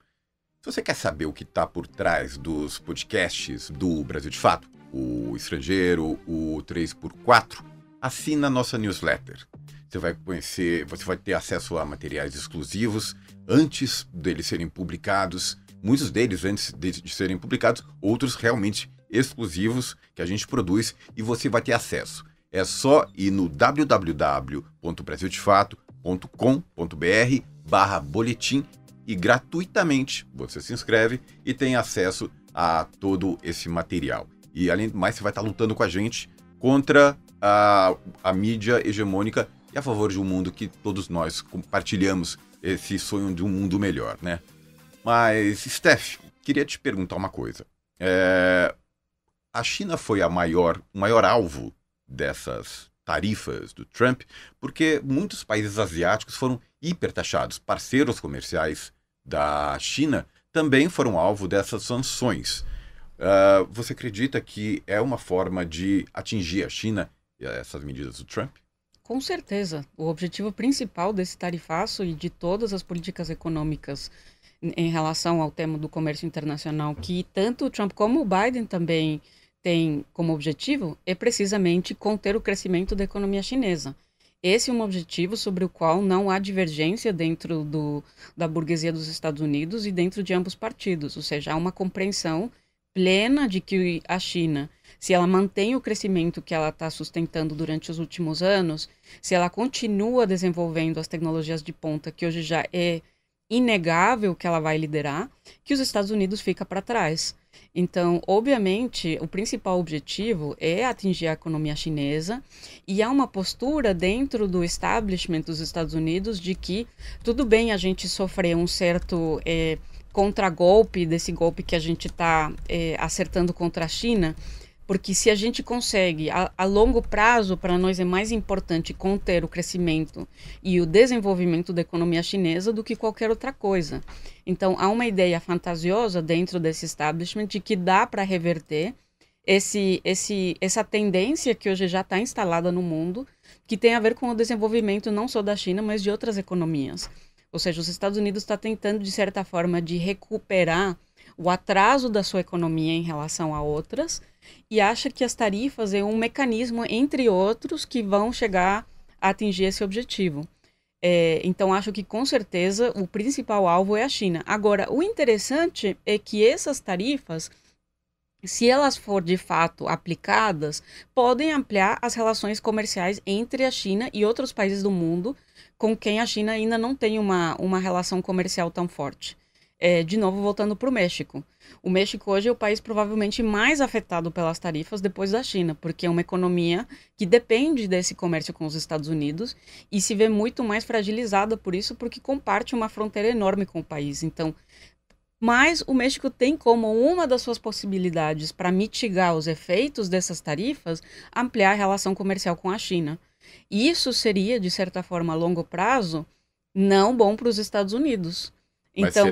Se você quer saber o que está por trás dos podcasts do Brasil de Fato, o Estrangeiro, o 3x4, assina a nossa newsletter. Você vai conhecer, você vai ter acesso a materiais exclusivos antes deles serem publicados, muitos deles antes de serem publicados, outros realmente exclusivos que a gente produz e você vai ter acesso. É só ir no www.brasildefato.com.br/boletim e gratuitamente você se inscreve e tem acesso a todo esse material. E além do mais, você vai estar lutando com a gente contra a mídia hegemônica e a favor de um mundo que todos nós compartilhamos esse sonho de um mundo melhor, né? Mas, Steph, queria te perguntar uma coisa. A China foi o maior alvo dessas tarifas do Trump, porque muitos países asiáticos foram hipertaxados. Parceiros comerciais da China também foram alvo dessas sanções. Você acredita que é uma forma de atingir a China essas medidas do Trump? Com certeza. O objetivo principal desse tarifaço e de todas as políticas econômicas em relação ao tema do comércio internacional, que tanto o Trump como o Biden também tem como objetivo, é precisamente conter o crescimento da economia chinesa. Esse é um objetivo sobre o qual não há divergência dentro da burguesia dos Estados Unidos e dentro de ambos partidos, ou seja, há uma compreensão plena de que a China, se ela mantém o crescimento que ela está sustentando durante os últimos anos, se ela continua desenvolvendo as tecnologias de ponta, que hoje já é inegável que ela vai liderar, que os Estados Unidos fica para trás. Então, obviamente, o principal objetivo é atingir a economia chinesa e há uma postura dentro do establishment dos Estados Unidos de que tudo bem a gente sofrer um certo contragolpe desse golpe que a gente está acertando contra a China, porque se a gente consegue, a longo prazo, para nós é mais importante conter o crescimento e o desenvolvimento da economia chinesa do que qualquer outra coisa. Então, há uma ideia fantasiosa dentro desse establishment de que dá para reverter essa tendência que hoje já está instalada no mundo, que tem a ver com o desenvolvimento não só da China, mas de outras economias. Ou seja, os Estados Unidos estão tentando, de certa forma, de recuperar o atraso da sua economia em relação a outras, e acha que as tarifas é um mecanismo, entre outros, que vão chegar a atingir esse objetivo. Então, acho que, com certeza, o principal alvo é a China. Agora, o interessante é que essas tarifas, se elas forem de fato aplicadas, podem ampliar as relações comerciais entre a China e outros países do mundo com quem a China ainda não tem uma relação comercial tão forte. De novo, voltando para o México. O México hoje é o país provavelmente mais afetado pelas tarifas depois da China, porque é uma economia que depende desse comércio com os Estados Unidos e se vê muito mais fragilizada por isso, porque comparte uma fronteira enorme com o país. Então, mas o México tem como uma das suas possibilidades para mitigar os efeitos dessas tarifas, ampliar a relação comercial com a China. E isso seria, de certa forma, a longo prazo, não bom para os Estados Unidos. Então,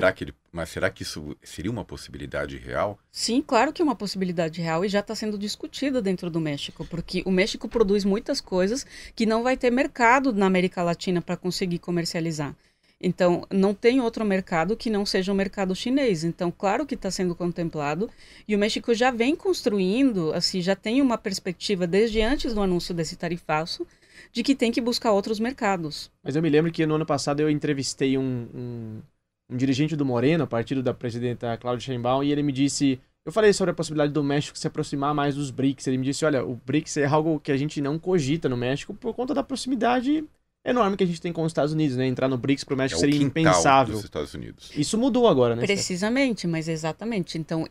mas será que isso seria uma possibilidade real? Sim, claro que é uma possibilidade real e já está sendo discutida dentro do México, porque o México produz muitas coisas que não vai ter mercado na América Latina para conseguir comercializar. Então, não tem outro mercado que não seja o mercado chinês. Então, claro que está sendo contemplado e o México já vem construindo, assim, já tem uma perspectiva desde antes do anúncio desse tarifaço, de que tem que buscar outros mercados. Mas eu me lembro que no ano passado eu entrevistei um dirigente do Moreno, partido da presidenta Cláudia Sheinbaum, e ele me disse, Eu falei sobre a possibilidade do México se aproximar mais dos BRICS. Ele me disse, olha, o BRICS é algo que a gente não cogita no México por conta da proximidade enorme que a gente tem com os Estados Unidos, né? Entrar no BRICS pro México seria impensável. Dos Estados Unidos. Isso mudou agora, né? Precisamente, mas exatamente. Então,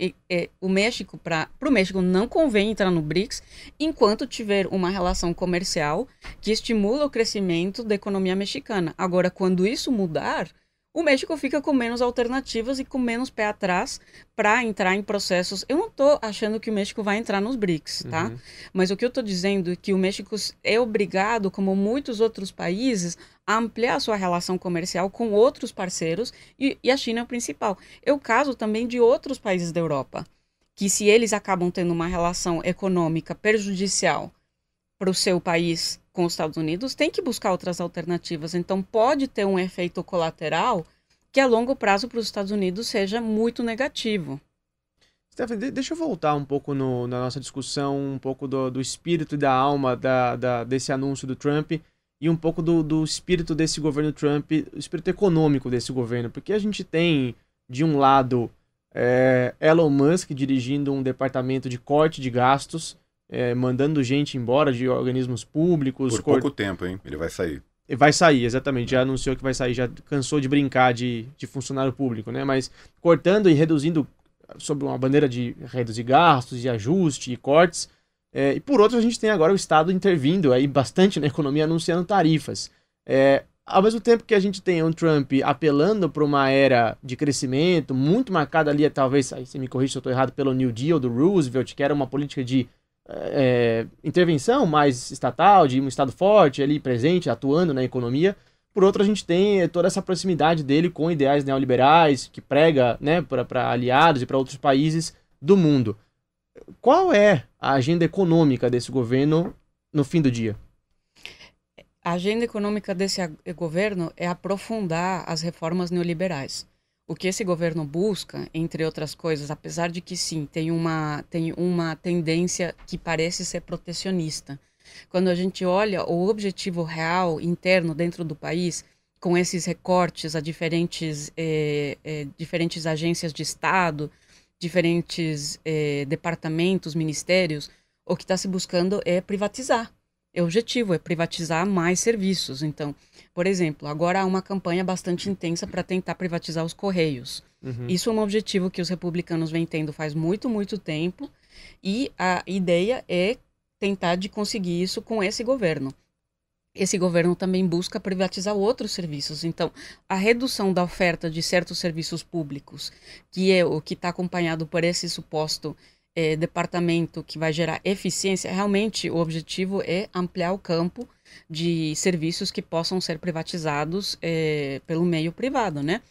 o México, pro México não convém entrar no BRICS enquanto tiver uma relação comercial que estimula o crescimento da economia mexicana. Agora, quando isso mudar, o México fica com menos alternativas e com menos pé atrás para entrar em processos. Eu não estou achando que o México vai entrar nos BRICS, tá? Mas o que eu estou dizendo é que o México é obrigado, como muitos outros países, a ampliar sua relação comercial com outros parceiros e a China é o principal. É o caso também de outros países da Europa, que se eles acabam tendo uma relação econômica prejudicial para o seu país com os Estados Unidos, tem que buscar outras alternativas. Então, pode ter um efeito colateral que a longo prazo para os Estados Unidos seja muito negativo. Stephanie, deixa eu voltar um pouco na nossa discussão, um pouco do espírito e da alma desse anúncio do Trump e um pouco do espírito desse governo Trump, o espírito econômico desse governo. Porque a gente tem, de um lado, Elon Musk dirigindo um departamento de corte de gastos, mandando gente embora de organismos públicos. Por pouco tempo, hein? Ele vai sair. Vai sair, exatamente. Já anunciou que vai sair, já cansou de brincar de funcionário público, né? Mas cortando e reduzindo sob uma bandeira de reduzir gastos, de ajuste e cortes. E por outro, a gente tem agora o Estado intervindo aí bastante na economia, anunciando tarifas. Ao mesmo tempo que a gente tem um Trump apelando para uma era de crescimento, muito marcada ali, talvez, aí você me corrija se eu estou errado, pelo New Deal do Roosevelt, que era uma política de intervenção mais estatal, de um Estado forte ali presente, atuando na economia. Por outro, a gente tem toda essa proximidade dele com ideais neoliberais, que prega, né, para aliados e para outros países do mundo. Qual é a agenda econômica desse governo no fim do dia? A agenda econômica desse governo é aprofundar as reformas neoliberais. O que esse governo busca, entre outras coisas, apesar de que sim, tem uma tendência que parece ser protecionista. Quando a gente olha o objetivo real interno dentro do país, com esses recortes a diferentes agências de Estado, diferentes departamentos, ministérios, o que está se buscando é privatizar. O objetivo é privatizar mais serviços. Então, por exemplo, agora há uma campanha bastante intensa para tentar privatizar os Correios. Isso é um objetivo que os republicanos vêm tendo faz muito, muito tempo. E a ideia é tentar de conseguir isso com esse governo. Esse governo também busca privatizar outros serviços. Então, a redução da oferta de certos serviços públicos, que é o que está acompanhado por esse suposto departamento que vai gerar eficiência, realmente o objetivo é ampliar o campo de serviços que possam ser privatizados pelo meio privado, né?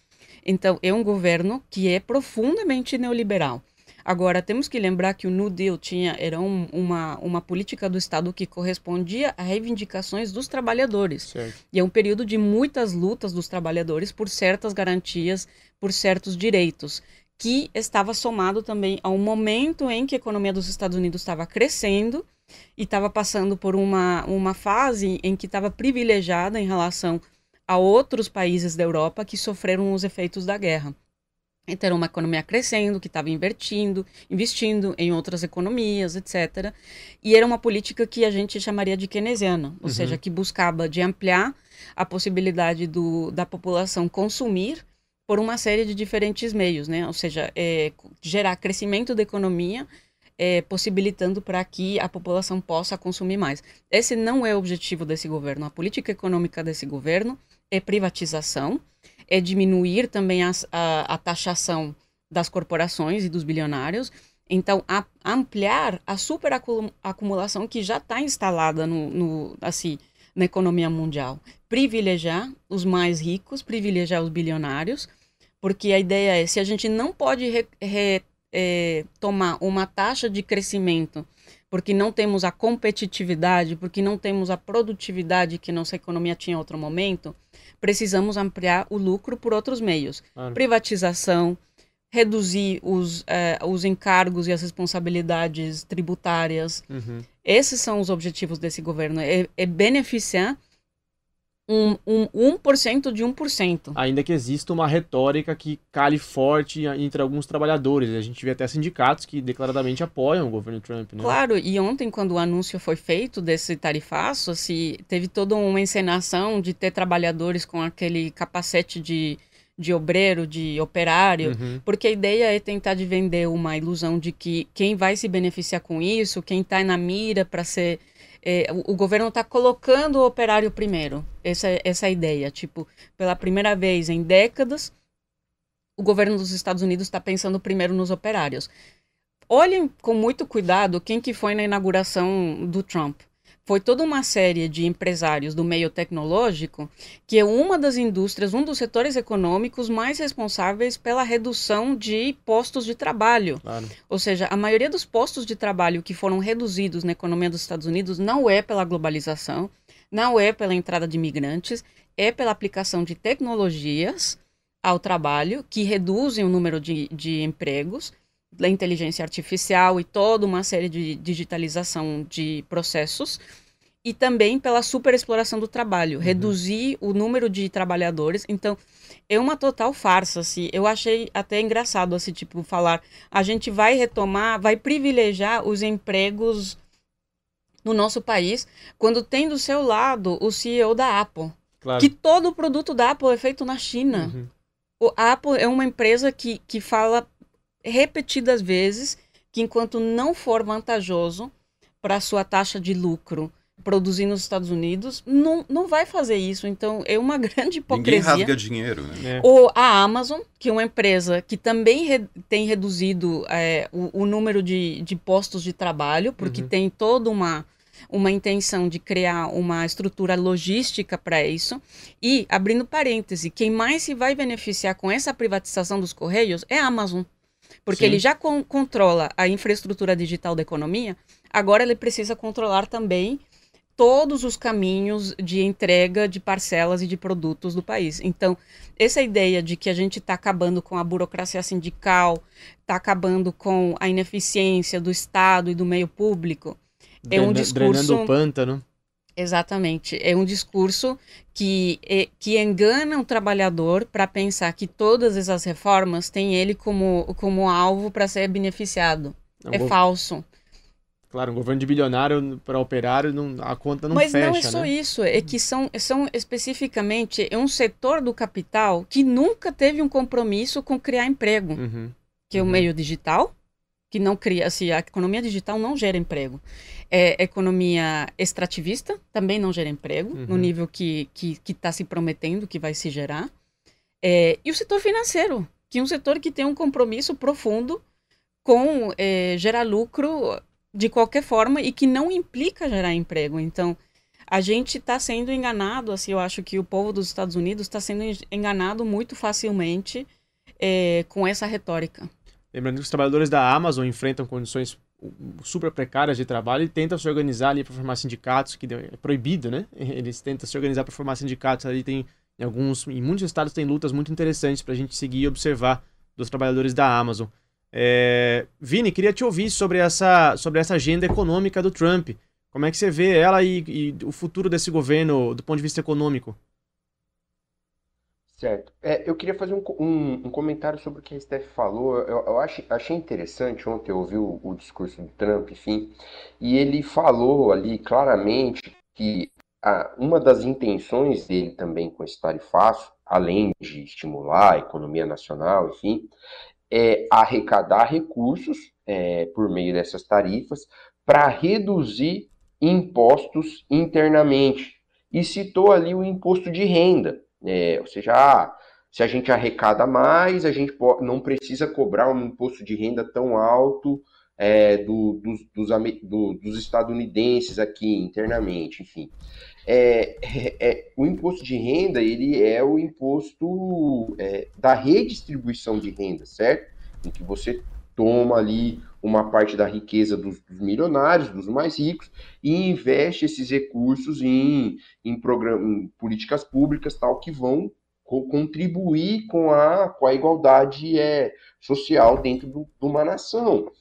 Então, é um governo que é profundamente neoliberal. Agora, temos que lembrar que o New Deal era uma política do Estado que correspondia a reivindicações dos trabalhadores. Certo. E é um período de muitas lutas dos trabalhadores por certas garantias, por certos direitos, que estava somado também ao momento em que a economia dos Estados Unidos estava crescendo e estava passando por uma fase em que estava privilegiada em relação a outros países da Europa que sofreram os efeitos da guerra. Então, era uma economia crescendo, que estava investindo em outras economias, etc. E era uma política que a gente chamaria de keynesiana, ou seja, que buscava de ampliar a possibilidade da população consumir por uma série de diferentes meios, né? Ou seja, gerar crescimento da economia, possibilitando para que a população possa consumir mais. Esse não é o objetivo desse governo. A política econômica desse governo é privatização, é diminuir também a taxação das corporações e dos bilionários. Então, ampliar a superacumulação que já está instalada na economia mundial. Privilegiar os mais ricos, privilegiar os bilionários, porque a ideia é, se a gente não pode tomar uma taxa de crescimento, porque não temos a competitividade, porque não temos a produtividade que nossa economia tinha em outro momento, precisamos ampliar o lucro por outros meios. Privatização, reduzir os encargos e as responsabilidades tributárias. Esses são os objetivos desse governo, é beneficiar um 1% de 1%. Ainda que exista uma retórica que cale forte entre alguns trabalhadores. A gente vê até sindicatos que declaradamente apoiam o governo Trump, né? Claro, e ontem, quando o anúncio foi feito desse tarifaço, assim, teve toda uma encenação de ter trabalhadores com aquele capacete de obreiro, de operário, porque a ideia é tentar de vender uma ilusão de que quem vai se beneficiar com isso, quem está na mira para ser... o governo está colocando o operário primeiro. Essa é a ideia. Tipo, pela primeira vez em décadas, o governo dos Estados Unidos está pensando primeiro nos operários. Olhem com muito cuidado quem que foi na inauguração do Trump. Foi toda uma série de empresários do meio tecnológico que é uma das indústrias, um dos setores econômicos mais responsáveis pela redução de postos de trabalho. Claro. Ou seja, a maioria dos postos de trabalho que foram reduzidos na economia dos Estados Unidos não é pela globalização, não é pela entrada de imigrantes, é pela aplicação de tecnologias ao trabalho que reduzem o número de empregos, da inteligência artificial e toda uma série de digitalização de processos, e também pela superexploração do trabalho, reduzir o número de trabalhadores. Então, é uma total farsa, assim. Eu achei até engraçado, assim, tipo, falar, a gente vai retomar, vai privilegiar os empregos no nosso país, quando tem do seu lado o CEO da Apple, Claro. que todo o produto da Apple é feito na China. A Apple é uma empresa que fala repetidas vezes que enquanto não for vantajoso para a sua taxa de lucro produzir nos Estados Unidos, não vai fazer isso. Então, é uma grande hipocrisia. Ninguém rasga dinheiro, né? É. A Amazon, que é uma empresa que também tem reduzido o número de postos de trabalho, porque tem toda uma intenção de criar uma estrutura logística para isso. E, abrindo parêntese, quem mais se vai beneficiar com essa privatização dos Correios é a Amazon. Porque ele já controla a infraestrutura digital da economia, agora ele precisa controlar também todos os caminhos de entrega de parcelas e de produtos do país. Então, essa ideia de que a gente está acabando com a burocracia sindical, está acabando com a ineficiência do Estado e do meio público, é um discurso... Drenando o pântano. Exatamente. É um discurso que engana o trabalhador para pensar que todas essas reformas têm ele como alvo para ser beneficiado. Falso. Claro, um governo de bilionário para operário, a conta não fecha, Mas não é só isso, é que são especificamente um setor do capital que nunca teve um compromisso com criar emprego, que é o meio digital, que não cria, assim, a economia digital não gera emprego. Economia extrativista também não gera emprego, no nível que está se prometendo que vai se gerar. E o setor financeiro, que é um setor que tem um compromisso profundo com gerar lucro de qualquer forma e que não implica gerar emprego. Então, a gente está sendo enganado, assim, eu acho que o povo dos Estados Unidos está sendo enganado muito facilmente com essa retórica. Lembrando que os trabalhadores da Amazon enfrentam condições super precárias de trabalho e tentam se organizar ali para formar sindicatos, que é proibido, né? Eles tentam se organizar para formar sindicatos. Ali em muitos estados tem lutas muito interessantes para a gente seguir e observar dos trabalhadores da Amazon. Vini, queria te ouvir sobre essa agenda econômica do Trump. Como é que você vê ela e o futuro desse governo do ponto de vista econômico? Certo. Eu queria fazer um comentário sobre o que a Steph falou. Eu achei interessante, ontem eu ouvi o discurso do Trump, enfim, e ele falou ali claramente que uma das intenções dele também com esse tarifaço, além de estimular a economia nacional, enfim, é arrecadar recursos por meio dessas tarifas para reduzir impostos internamente. E citou ali o imposto de renda. Ou seja, se a gente arrecada mais, a gente não precisa cobrar um imposto de renda tão alto dos estadunidenses aqui internamente, enfim. O imposto de renda, ele é o imposto da redistribuição de renda, certo? Em que você toma ali uma parte da riqueza dos milionários, dos mais ricos, e investe esses recursos em políticas públicas tal, que vão contribuir com a igualdade social dentro de uma nação.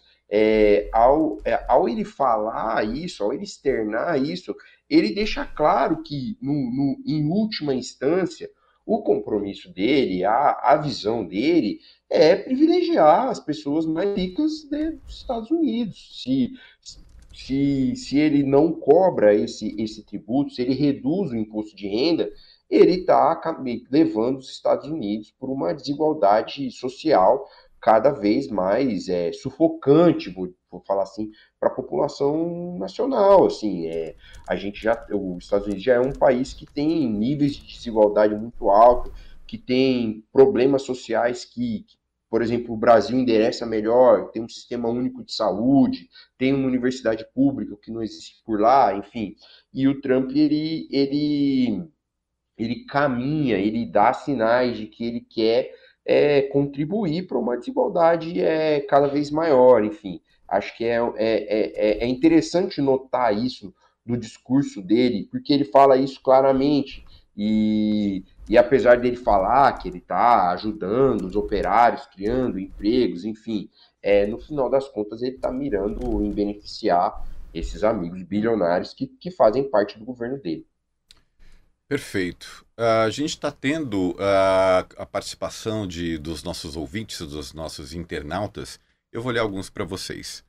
Ao ele falar isso, ao ele externar isso, ele deixa claro que, em última instância, o compromisso dele, a visão dele é privilegiar as pessoas mais ricas dos Estados Unidos. Se ele não cobra esse tributo, se ele reduz o imposto de renda, ele está levando os Estados Unidos por uma desigualdade social cada vez mais sufocante, vou falar assim, para a população nacional. Assim, os Estados Unidos já é um país que tem níveis de desigualdade muito altos, que tem problemas sociais que, por exemplo, o Brasil endereça melhor, tem um sistema único de saúde, tem uma universidade pública que não existe por lá, enfim. E o Trump, ele caminha, ele dá sinais de que ele quer contribuir para uma desigualdade cada vez maior, enfim. Acho que é interessante notar isso do discurso dele, porque ele fala isso claramente, e apesar dele falar que ele está ajudando os operários, criando empregos, enfim, no final das contas ele está mirando em beneficiar esses amigos bilionários que fazem parte do governo dele. Perfeito. A gente está tendo a participação dos nossos ouvintes, dos nossos internautas. Eu vou ler alguns para vocês.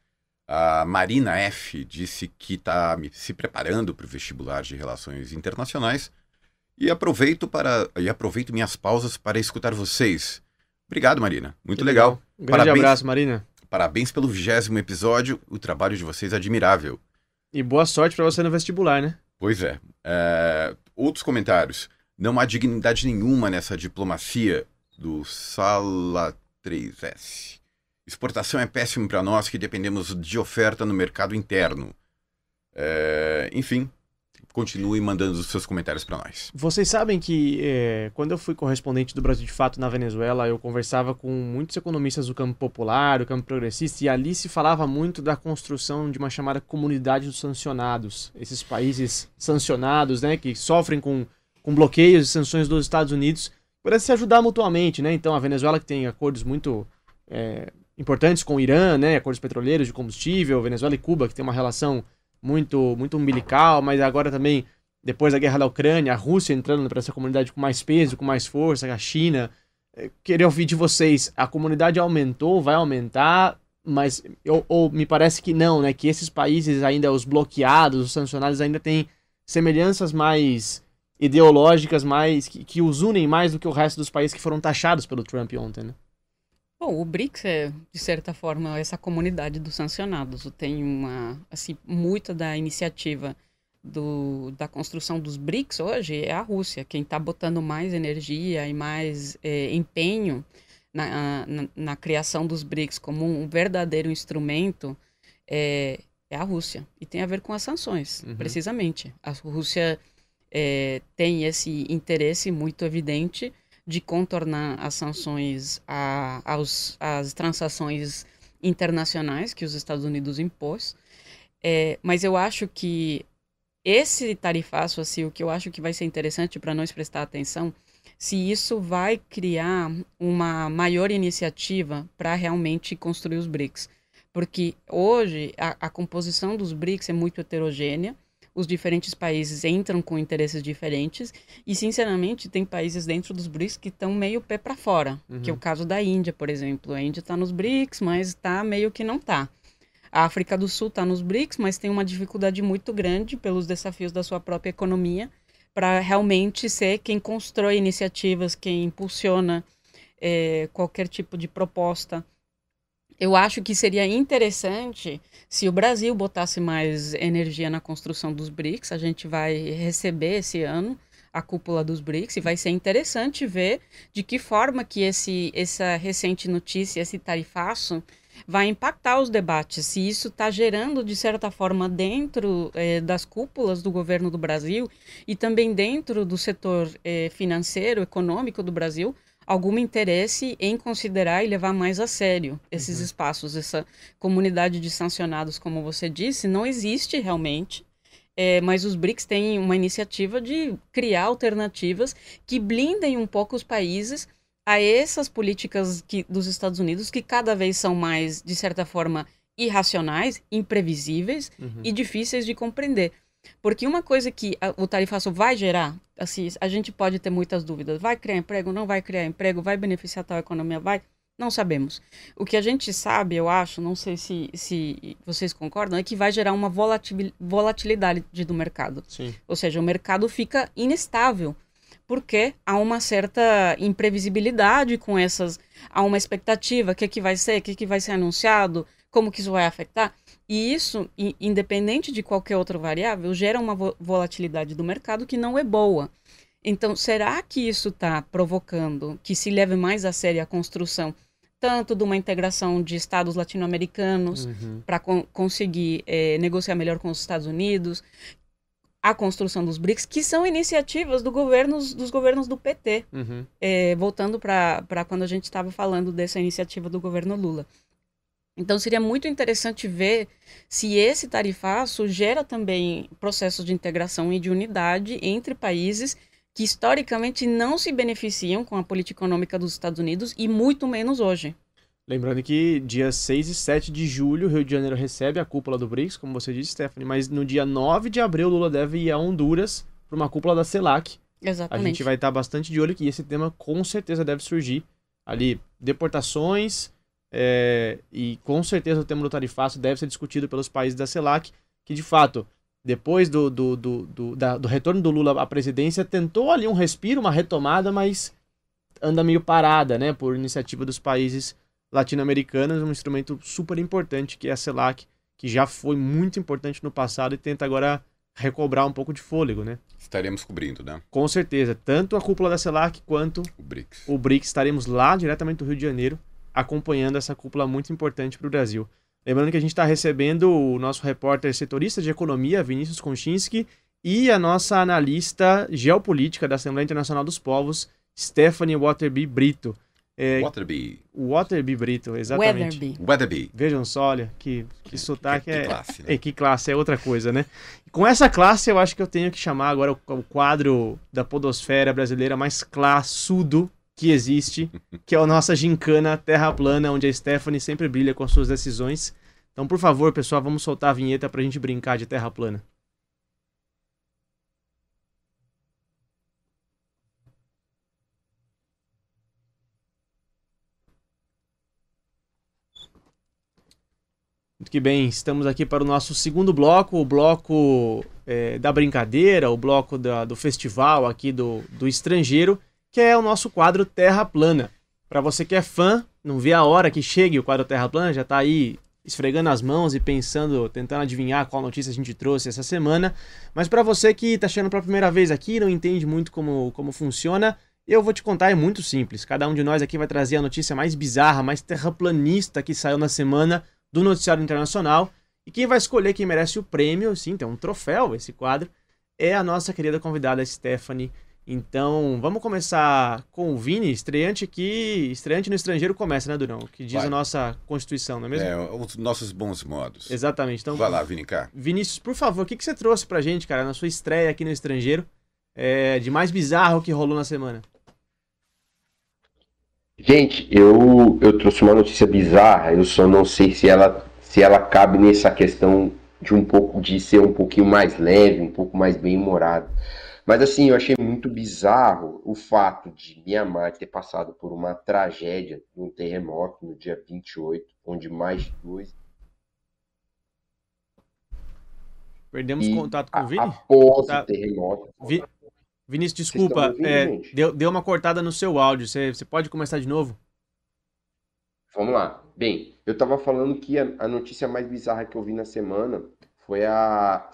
A Marina F. disse que está se preparando para o vestibular de Relações Internacionais e aproveito minhas pausas para escutar vocês. Obrigado, Marina. Muito legal. Um grande abraço, Marina. Parabéns pelo 20º episódio. O trabalho de vocês é admirável. E boa sorte para você no vestibular, né? Pois é. Outros comentários. Não há dignidade nenhuma nessa diplomacia do Sala 3S. Exportação é péssimo para nós que dependemos de oferta no mercado interno. Enfim, continue mandando os seus comentários para nós. Vocês sabem que quando eu fui correspondente do Brasil de Fato na Venezuela, eu conversava com muitos economistas do campo popular, do campo progressista, e ali se falava muito da construção de uma chamada comunidade dos sancionados. Esses países sancionados, né, que sofrem com bloqueios e sanções dos Estados Unidos, para se ajudar mutuamente, né? Então a Venezuela, que tem acordos muito importantes com o Irã, né, acordos petroleiros de combustível, Venezuela e Cuba, que tem uma relação muito umbilical, mas agora também, depois da guerra da Ucrânia, a Rússia entrando para essa comunidade com mais peso, com mais força, a China. Queria ouvir de vocês, a comunidade aumentou, vai aumentar, mas ou me parece que não, né? Que esses países ainda, os bloqueados, os sancionados, ainda têm semelhanças mais ideológicas, mais que os unem mais do que o resto dos países que foram taxados pelo Trump ontem, né? Bom, o BRICS é, de certa forma, essa comunidade dos sancionados. Tem muita da iniciativa da construção dos BRICS hoje é a Rússia. Quem está botando mais energia e mais empenho na criação dos BRICS como um verdadeiro instrumento é a Rússia. E tem a ver com as sanções, precisamente. A Rússia tem esse interesse muito evidente de contornar as sanções às transações internacionais que os Estados Unidos impôs. Mas eu acho que esse tarifaço, assim, o que eu acho que vai ser interessante para nós prestar atenção, se isso vai criar uma maior iniciativa para realmente construir os BRICS. Porque hoje a composição dos BRICS é muito heterogênea, os diferentes países entram com interesses diferentes e, sinceramente, tem países dentro dos BRICS que estão meio pé para fora, que é o caso da Índia, por exemplo. A Índia está nos BRICS, mas está meio que não está. A África do Sul está nos BRICS, mas tem uma dificuldade muito grande pelos desafios da sua própria economia para realmente ser quem constrói iniciativas, quem impulsiona qualquer tipo de proposta. Eu acho que seria interessante se o Brasil botasse mais energia na construção dos BRICS. A gente vai receber esse ano a cúpula dos BRICS e vai ser interessante ver de que forma que essa recente notícia, esse tarifaço, vai impactar os debates. Se isso está gerando, de certa forma, dentro das cúpulas do governo do Brasil e também dentro do setor financeiro, econômico do Brasil, algum interesse em considerar e levar mais a sério esses espaços. Essa comunidade de sancionados, como você disse, não existe realmente, mas os BRICS têm uma iniciativa de criar alternativas que blindem um pouco os países a essas políticas dos Estados Unidos, que cada vez são mais, de certa forma, irracionais, imprevisíveis e difíceis de compreender. Porque uma coisa que o tarifaço vai gerar, assim, a gente pode ter muitas dúvidas. Vai criar emprego? Não vai criar emprego? Vai beneficiar tal economia? Vai? Não sabemos. O que a gente sabe, eu acho, não sei se vocês concordam, é que vai gerar uma volatilidade do mercado. Sim. Ou seja, o mercado fica inestável, porque há uma certa imprevisibilidade com essas, há uma expectativa, o que vai ser, o que vai ser anunciado, como que isso vai afetar. E isso, independente de qualquer outra variável, gera uma volatilidade do mercado que não é boa. Então, será que isso está provocando que se leve mais a sério a construção tanto de uma integração de estados latino-americanos para conseguir negociar melhor com os Estados Unidos, a construção dos BRICS, que são iniciativas dos governos do PT, voltando para quando a gente estava falando dessa iniciativa do governo Lula. Então, seria muito interessante ver se esse tarifaço gera também processos de integração e de unidade entre países que historicamente não se beneficiam com a política econômica dos Estados Unidos e muito menos hoje. Lembrando que dia 6 e 7 de julho, o Rio de Janeiro recebe a cúpula do BRICS, como você disse, Stephanie, mas no dia 9 de abril, Lula deve ir a Honduras para uma cúpula da CELAC. Exatamente. A gente vai estar bastante de olho que esse tema com certeza deve surgir. Ali, deportações, e com certeza o tema do tarifaço deve ser discutido pelos países da CELAC, que de fato, depois do retorno do Lula à presidência, tentou ali um respiro, uma retomada, mas anda meio parada, né, por iniciativa dos países latino-americanos, um instrumento super importante que é a CELAC, que já foi muito importante no passado e tenta agora recobrar um pouco de fôlego, né? Estaremos cobrindo, né? Com certeza, tanto a cúpula da CELAC quanto o BRICS. Estaremos lá diretamente do Rio de Janeiro, acompanhando essa cúpula muito importante para o Brasil. Lembrando que a gente está recebendo o nosso repórter setorista de economia, Vinícius Konchinski, e a nossa analista geopolítica da Assembleia Internacional dos Povos, Stephanie Waterby Brito. Waterby Brito, exatamente. Weatherby. Vejam só, olha, que sotaque que classe, né? Que classe, é outra coisa, né? E com essa classe, eu acho que eu tenho que chamar agora o quadro da podosfera brasileira mais classudo que existe, que é a nossa gincana Terra Plana, onde a Stephanie sempre brilha com as suas decisões. Então, por favor, pessoal, vamos soltar a vinheta pra gente brincar de Terra Plana. Muito que bem, estamos aqui para o nosso segundo bloco, o bloco da brincadeira, o bloco do festival aqui do estrangeiro, que é o nosso quadro Terra Plana. Para você que é fã, não vê a hora que chegue o quadro Terra Plana, já está aí esfregando as mãos e pensando, tentando adivinhar qual notícia a gente trouxe essa semana. Mas para você que está chegando pela primeira vez aqui, não entende muito como funciona, eu vou te contar, é muito simples. Cada um de nós aqui vai trazer a notícia mais bizarra, mais terraplanista que saiu na semana do noticiário internacional. E quem vai escolher quem merece o prêmio, sim, tem um troféu esse quadro, é a nossa querida convidada Stephanie. Então, vamos começar com o Vini, estreante no estrangeiro começa, né, Durão? O que diz a nossa Constituição, não é mesmo? Os nossos bons modos. Exatamente. Então, vai lá, Vini cá. Vinícius, por favor, o que você trouxe pra gente, cara, na sua estreia aqui no estrangeiro, de mais bizarro que rolou na semana? Gente, eu trouxe uma notícia bizarra, eu só não sei se ela cabe nessa questão de ser um pouquinho mais leve, um pouco mais bem-humorado. Mas assim, eu achei muito bizarro o fato de Mianmar ter passado por uma tragédia de um terremoto no dia 28, onde mais de 2... Perdemos contato com o Vini? Após o terremoto... Vinícius, desculpa, deu uma cortada no seu áudio, você pode começar de novo? Vamos lá. Bem, eu estava falando que a notícia mais bizarra que eu vi na semana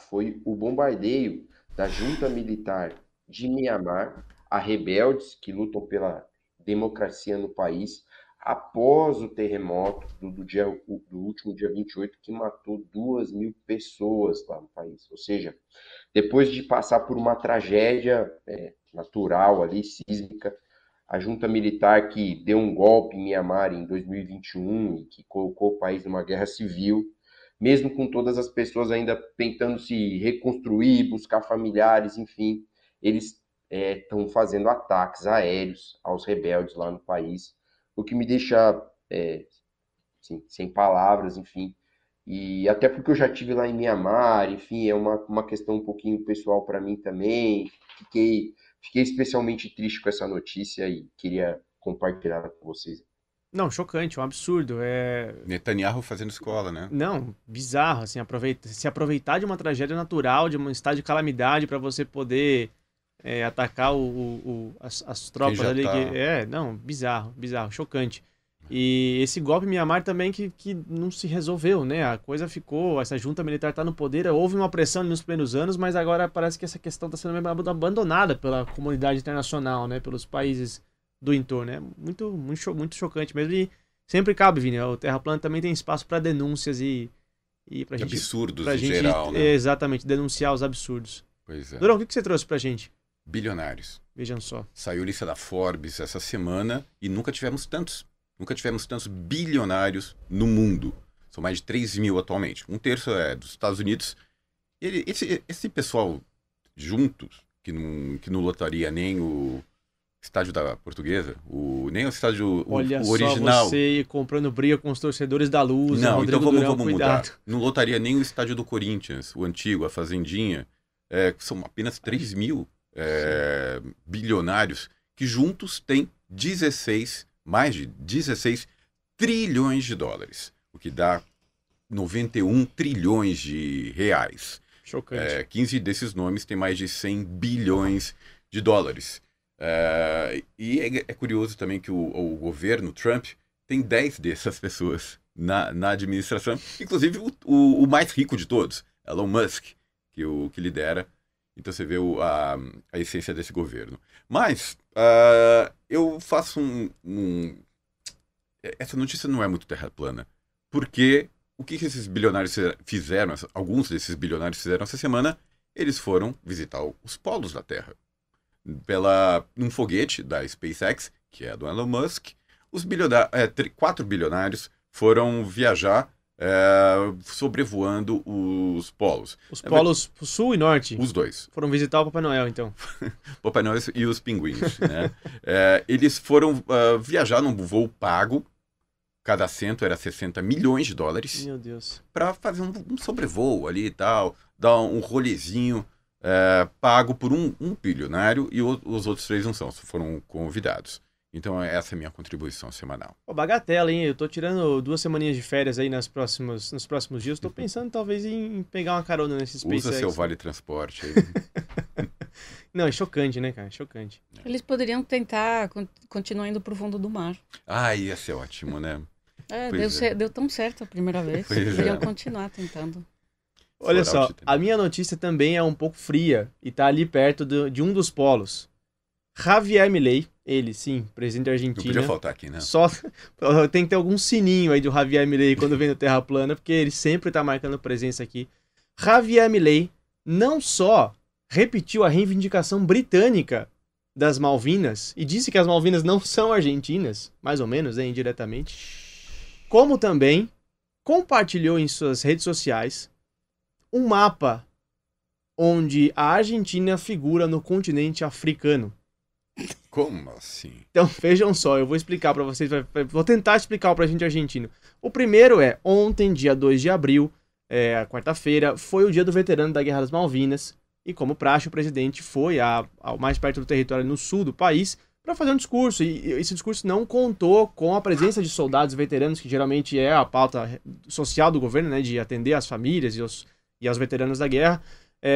foi o bombardeio da junta militar de Mianmar a rebeldes que lutam pela democracia no país após o terremoto do último dia 28, que matou 2.000 pessoas lá no país. Ou seja, depois de passar por uma tragédia natural ali, sísmica, a junta militar que deu um golpe em Mianmar em 2021 e que colocou o país numa guerra civil, mesmo com todas as pessoas ainda tentando se reconstruir, buscar familiares, enfim, eles estão fazendo ataques aéreos aos rebeldes lá no país, o que me deixa assim, sem palavras, enfim. E até porque eu já tive lá em Mianmar, enfim, é uma questão um pouquinho pessoal para mim também. Fiquei especialmente triste com essa notícia e queria compartilhar com vocês. Não, chocante, um absurdo. Netanyahu fazendo escola, né? Não, bizarro, assim, se aproveitar de uma tragédia natural, de um estado de calamidade para você poder atacar as tropas ali. Tá... Não, bizarro, chocante. E esse golpe em Mianmar também que não se resolveu, né? A coisa ficou, essa junta militar está no poder, houve uma pressão nos primeiros anos, mas agora parece que essa questão está sendo abandonada pela comunidade internacional, né? Pelos países do entorno, né? Muito chocante mesmo. E sempre cabe, Vini, o Terra Plana também tem espaço para denúncias e pra gente... Absurdos em geral, né? Exatamente, denunciar os absurdos. Pois é. Durão, o que você trouxe pra gente? Bilionários. Vejam só. Saiu a lista da Forbes essa semana e nunca tivemos tantos bilionários no mundo. São mais de 3 mil atualmente. Um terço é dos Estados Unidos. Esse pessoal juntos, que não lotaria nem o estádio da Portuguesa, nem o estádio Olha o original. Só você comprando briga com os torcedores da Luz. Não, Rodrigo então Durão, vamos mudar. Não lotaria nem o estádio do Corinthians, o antigo, a Fazendinha. São apenas 3 mil bilionários que juntos têm mais de 16 trilhões de dólares, o que dá 91 trilhões de reais. Chocante. 15 desses nomes têm mais de 100 bilhões de dólares. E é curioso também que o governo Trump tem 10 dessas pessoas na administração, inclusive o mais rico de todos, Elon Musk, que lidera. Então você vê a essência desse governo. Mas eu faço essa notícia não é muito terra plana, porque o que esses bilionários fizeram, alguns desses bilionários fizeram essa semana, eles foram visitar os polos da Terra. Num foguete da SpaceX, que é do Elon Musk, 4 bilionários foram viajar sobrevoando os polos. Os polos sul e norte? Os dois. Foram visitar o Papai Noel, então. Papai Noel e os pinguins, né? Eles foram viajar num voo pago. Cada assento era 60 milhões de dólares. Meu Deus. Para fazer um sobrevoo ali e tal, dar um rolezinho pago por um bilionário, e os outros 3 não foram convidados. Então essa é a minha contribuição semanal. Bagatela, hein? Eu tô tirando 2 semaninhas de férias aí nos próximos dias. Tô pensando talvez em pegar uma carona nesse SpaceX. Usa seu vale transporte aí. Não, é chocante, né, cara? Chocante. Eles poderiam tentar continuar indo pro fundo do mar. Ia ser ótimo, né? Deu tão certo a primeira vez. Poderiam continuar tentando. Olha só, a minha notícia também é um pouco fria e tá ali perto de um dos polos. Javier Milei, ele sim, presidente da Argentina. Não podia faltar aqui, né? Só tem que ter algum sininho aí do Javier Milei quando vem no Terra Plana, porque ele sempre tá marcando presença aqui. Javier Milei não só repetiu a reivindicação britânica das Malvinas e disse que as Malvinas não são argentinas, mais ou menos, indiretamente, como também compartilhou em suas redes sociais um mapa onde a Argentina figura no continente africano. Como assim? Então vejam só, eu vou explicar para vocês, vou tentar explicar para a gente argentino. O primeiro ontem, dia 2 de abril, a quarta-feira, foi o dia do veterano da Guerra das Malvinas, e como praxe, o presidente foi ao mais perto do território no sul do país para fazer um discurso, e esse discurso não contou com a presença de soldados veteranos, que geralmente é a pauta social do governo, né, de atender as famílias e aos veteranos da guerra.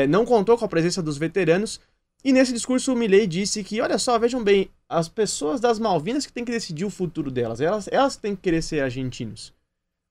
Não contou com a presença dos veteranos. E nesse discurso o Milei disse que, olha só, vejam bem, as pessoas das Malvinas que têm que decidir o futuro delas, elas têm que querer ser argentinos.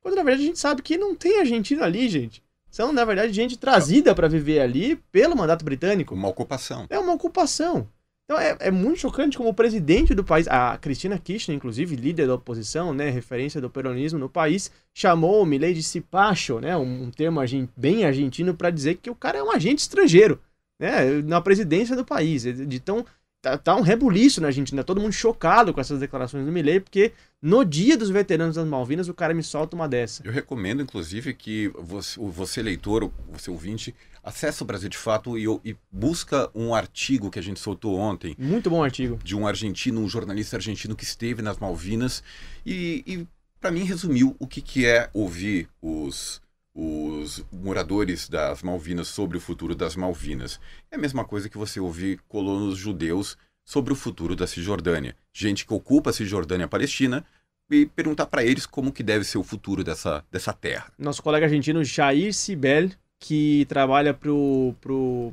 Quando na verdade a gente sabe que não tem argentino ali, gente. São, na verdade, gente trazida para viver ali pelo mandato britânico. Uma ocupação. É uma ocupação. Então é muito chocante como o presidente do país, a Cristina Kirchner, inclusive, líder da oposição, né, referência do peronismo no país, chamou o Milei de cipacho, né, um termo bem argentino para dizer que o cara é um agente estrangeiro, né, na presidência do país. Então, tá um rebuliço na Argentina, todo mundo chocado com essas declarações do Milei, porque no dia dos veteranos das Malvinas o cara me solta uma dessa. Eu recomendo, inclusive, que você leitor, você ouvinte, acesse o Brasil de Fato e busca um artigo que a gente soltou ontem. Muito bom artigo. De um argentino, um jornalista argentino que esteve nas Malvinas e para mim resumiu o que é ouvir os os moradores das Malvinas sobre o futuro das Malvinas. É a mesma coisa que você ouvir colonos judeus sobre o futuro da Cisjordânia. Gente que ocupa a Cisjordânia e a Palestina e perguntar para eles como que deve ser o futuro dessa terra. Nosso colega argentino Jair Cibel, que trabalha pro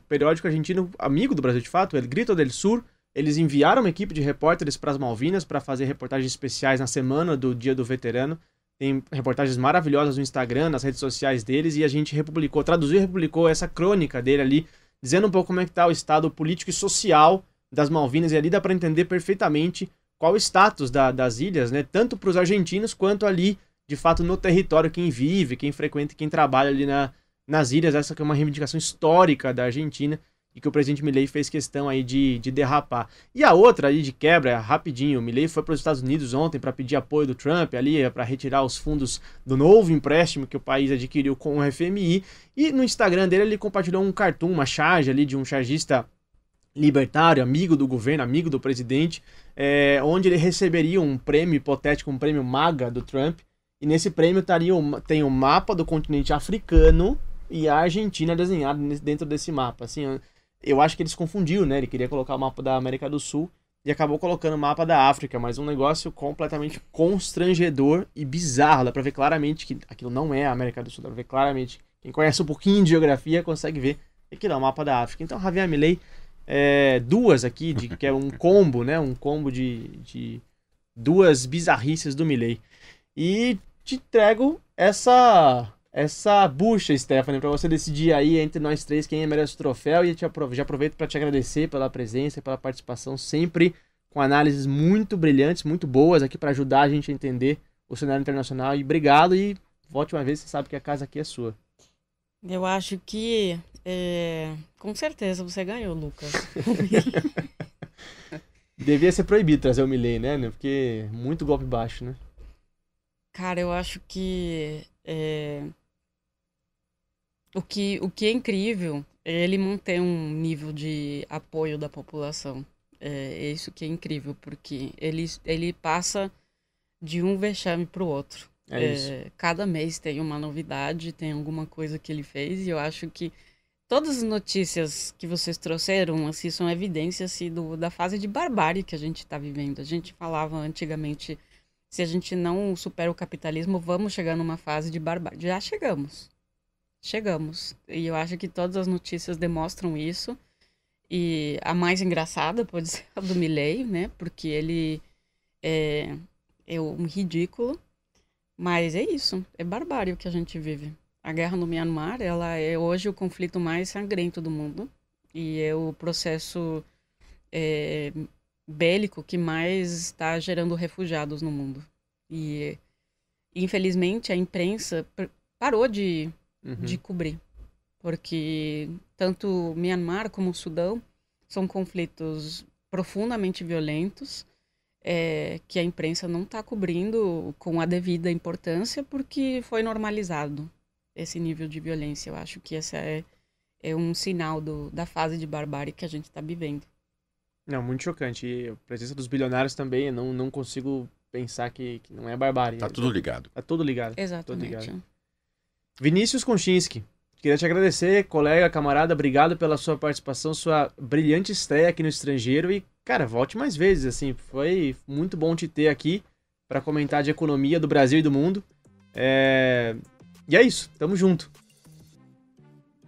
periódico argentino amigo do Brasil de fato, El Grito del Sur, eles enviaram uma equipe de repórteres para as Malvinas para fazer reportagens especiais na semana do Dia do Veterano. Tem reportagens maravilhosas no Instagram, nas redes sociais deles, e a gente traduziu e republicou essa crônica dele ali, dizendo um pouco como é que tá o estado político e social das Malvinas, e ali dá para entender perfeitamente qual o status das ilhas, né? Tanto para os argentinos quanto ali, de fato, no território, quem vive, quem frequenta, quem trabalha ali nas ilhas. Essa que é uma reivindicação histórica da Argentina e que o presidente Milei fez questão aí de derrapar. E a outra ali de quebra, rapidinho, o Milei foi para os Estados Unidos ontem para pedir apoio do Trump ali, para retirar os fundos do novo empréstimo que o país adquiriu com o FMI, e no Instagram dele ele compartilhou um cartoon, uma charge ali de um chargista libertário, amigo do governo, amigo do presidente, onde ele receberia um prêmio hipotético, um prêmio MAGA do Trump, e nesse prêmio tem um mapa do continente africano e a Argentina desenhada dentro desse mapa. Assim, eu acho que ele se confundiu, né? Ele queria colocar o mapa da América do Sul e acabou colocando o mapa da África, mas um negócio completamente constrangedor e bizarro. Dá pra ver claramente que aquilo não é a América do Sul, dá pra ver claramente. Quem conhece um pouquinho de geografia consegue ver que aquilo é o mapa da África. Então, Javier Milei, duas aqui, que é um combo, né? Um combo de duas bizarrices do Milei. E te entrego essa bucha, Stephanie, para você decidir aí entre nós três quem merece o troféu, e já aproveito para te agradecer pela presença e pela participação, sempre com análises muito brilhantes, muito boas aqui para ajudar a gente a entender o cenário internacional. E obrigado, e volte uma vez, você sabe que a casa aqui é sua. Eu acho que com certeza você ganhou, Lucas. Devia ser proibido trazer o Milei, né? Porque muito golpe baixo, né? Cara, eu acho que o que é incrível é ele manter um nível de apoio da população. É isso que é incrível, porque ele passa de um vexame para o outro. Cada mês tem uma novidade, tem alguma coisa que ele fez, e eu acho que todas as notícias que vocês trouxeram assim, são evidências assim, da fase de barbárie que a gente está vivendo. A gente falava antigamente, se a gente não supera o capitalismo, vamos chegar numa fase de barbárie. Já chegamos. E eu acho que todas as notícias demonstram isso. E a mais engraçada pode ser a do Milei, né? Porque ele é um ridículo. Mas é isso. É barbárie o que a gente vive. A guerra no Myanmar, ela é hoje o conflito mais sangrento do mundo. E é o processo bélico que mais está gerando refugiados no mundo. E, infelizmente, a imprensa parou de cobrir. Porque tanto Myanmar como o Sudão são conflitos profundamente violentos, que a imprensa não está cobrindo com a devida importância, porque foi normalizado esse nível de violência. Eu acho que esse é um sinal da fase de barbárie que a gente está vivendo. Não, muito chocante. E a presença dos bilionários também, eu não consigo pensar que não é barbárie. Tá tudo ligado. Tá tudo ligado. Exatamente. Tudo ligado. Vinícius Konchinski, queria te agradecer, colega, camarada, obrigado pela sua participação, sua brilhante estreia aqui no Estrangeiro, e, cara, volte mais vezes, assim, foi muito bom te ter aqui para comentar de economia do Brasil e do mundo. E é isso, tamo junto.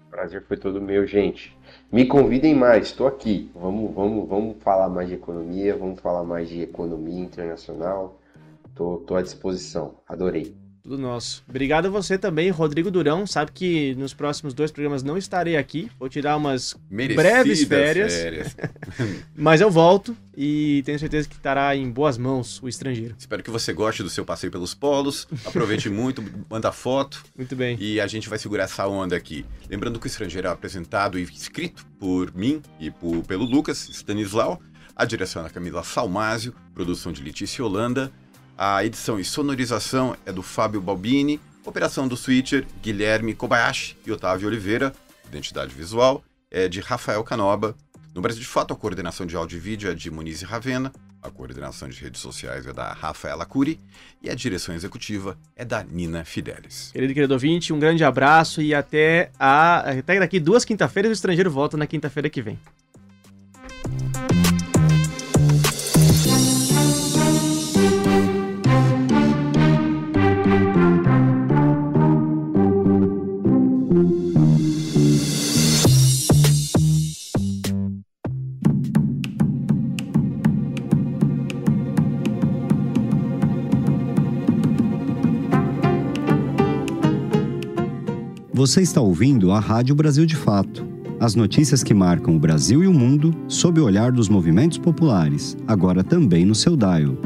O prazer foi todo meu, gente. Me convidem mais, estou aqui. Vamos falar mais de economia, vamos falar mais de economia internacional. Tô à disposição, adorei. Tudo nosso. Obrigado a você também, Rodrigo Durão. Sabe que nos próximos 2 programas não estarei aqui. Vou tirar umas breves férias. Mas eu volto e tenho certeza que estará em boas mãos o Estrangeiro. Espero que você goste do seu passeio pelos polos. Aproveite muito, manda foto. Muito bem. E a gente vai segurar essa onda aqui. Lembrando que o Estrangeiro é apresentado e escrito por mim e pelo Lucas Stanislau. A direção é da Camila Salmásio, produção de Letícia Holanda. A edição e sonorização é do Fábio Balbini, operação do Switcher, Guilherme Kobayashi e Otávio Oliveira, identidade visual é de Rafael Canoba. No Brasil de Fato, a coordenação de áudio e vídeo é de Muniz e Ravena, A coordenação de redes sociais é da Rafaela Cury e a direção executiva é da Nina Fidelis. Querido ouvinte, um grande abraço e até daqui 2 quinta-feiras. O Estrangeiro volta na quinta-feira que vem. Você está ouvindo a Rádio Brasil de Fato. As notícias que marcam o Brasil e o mundo sob o olhar dos movimentos populares, agora também no seu dial.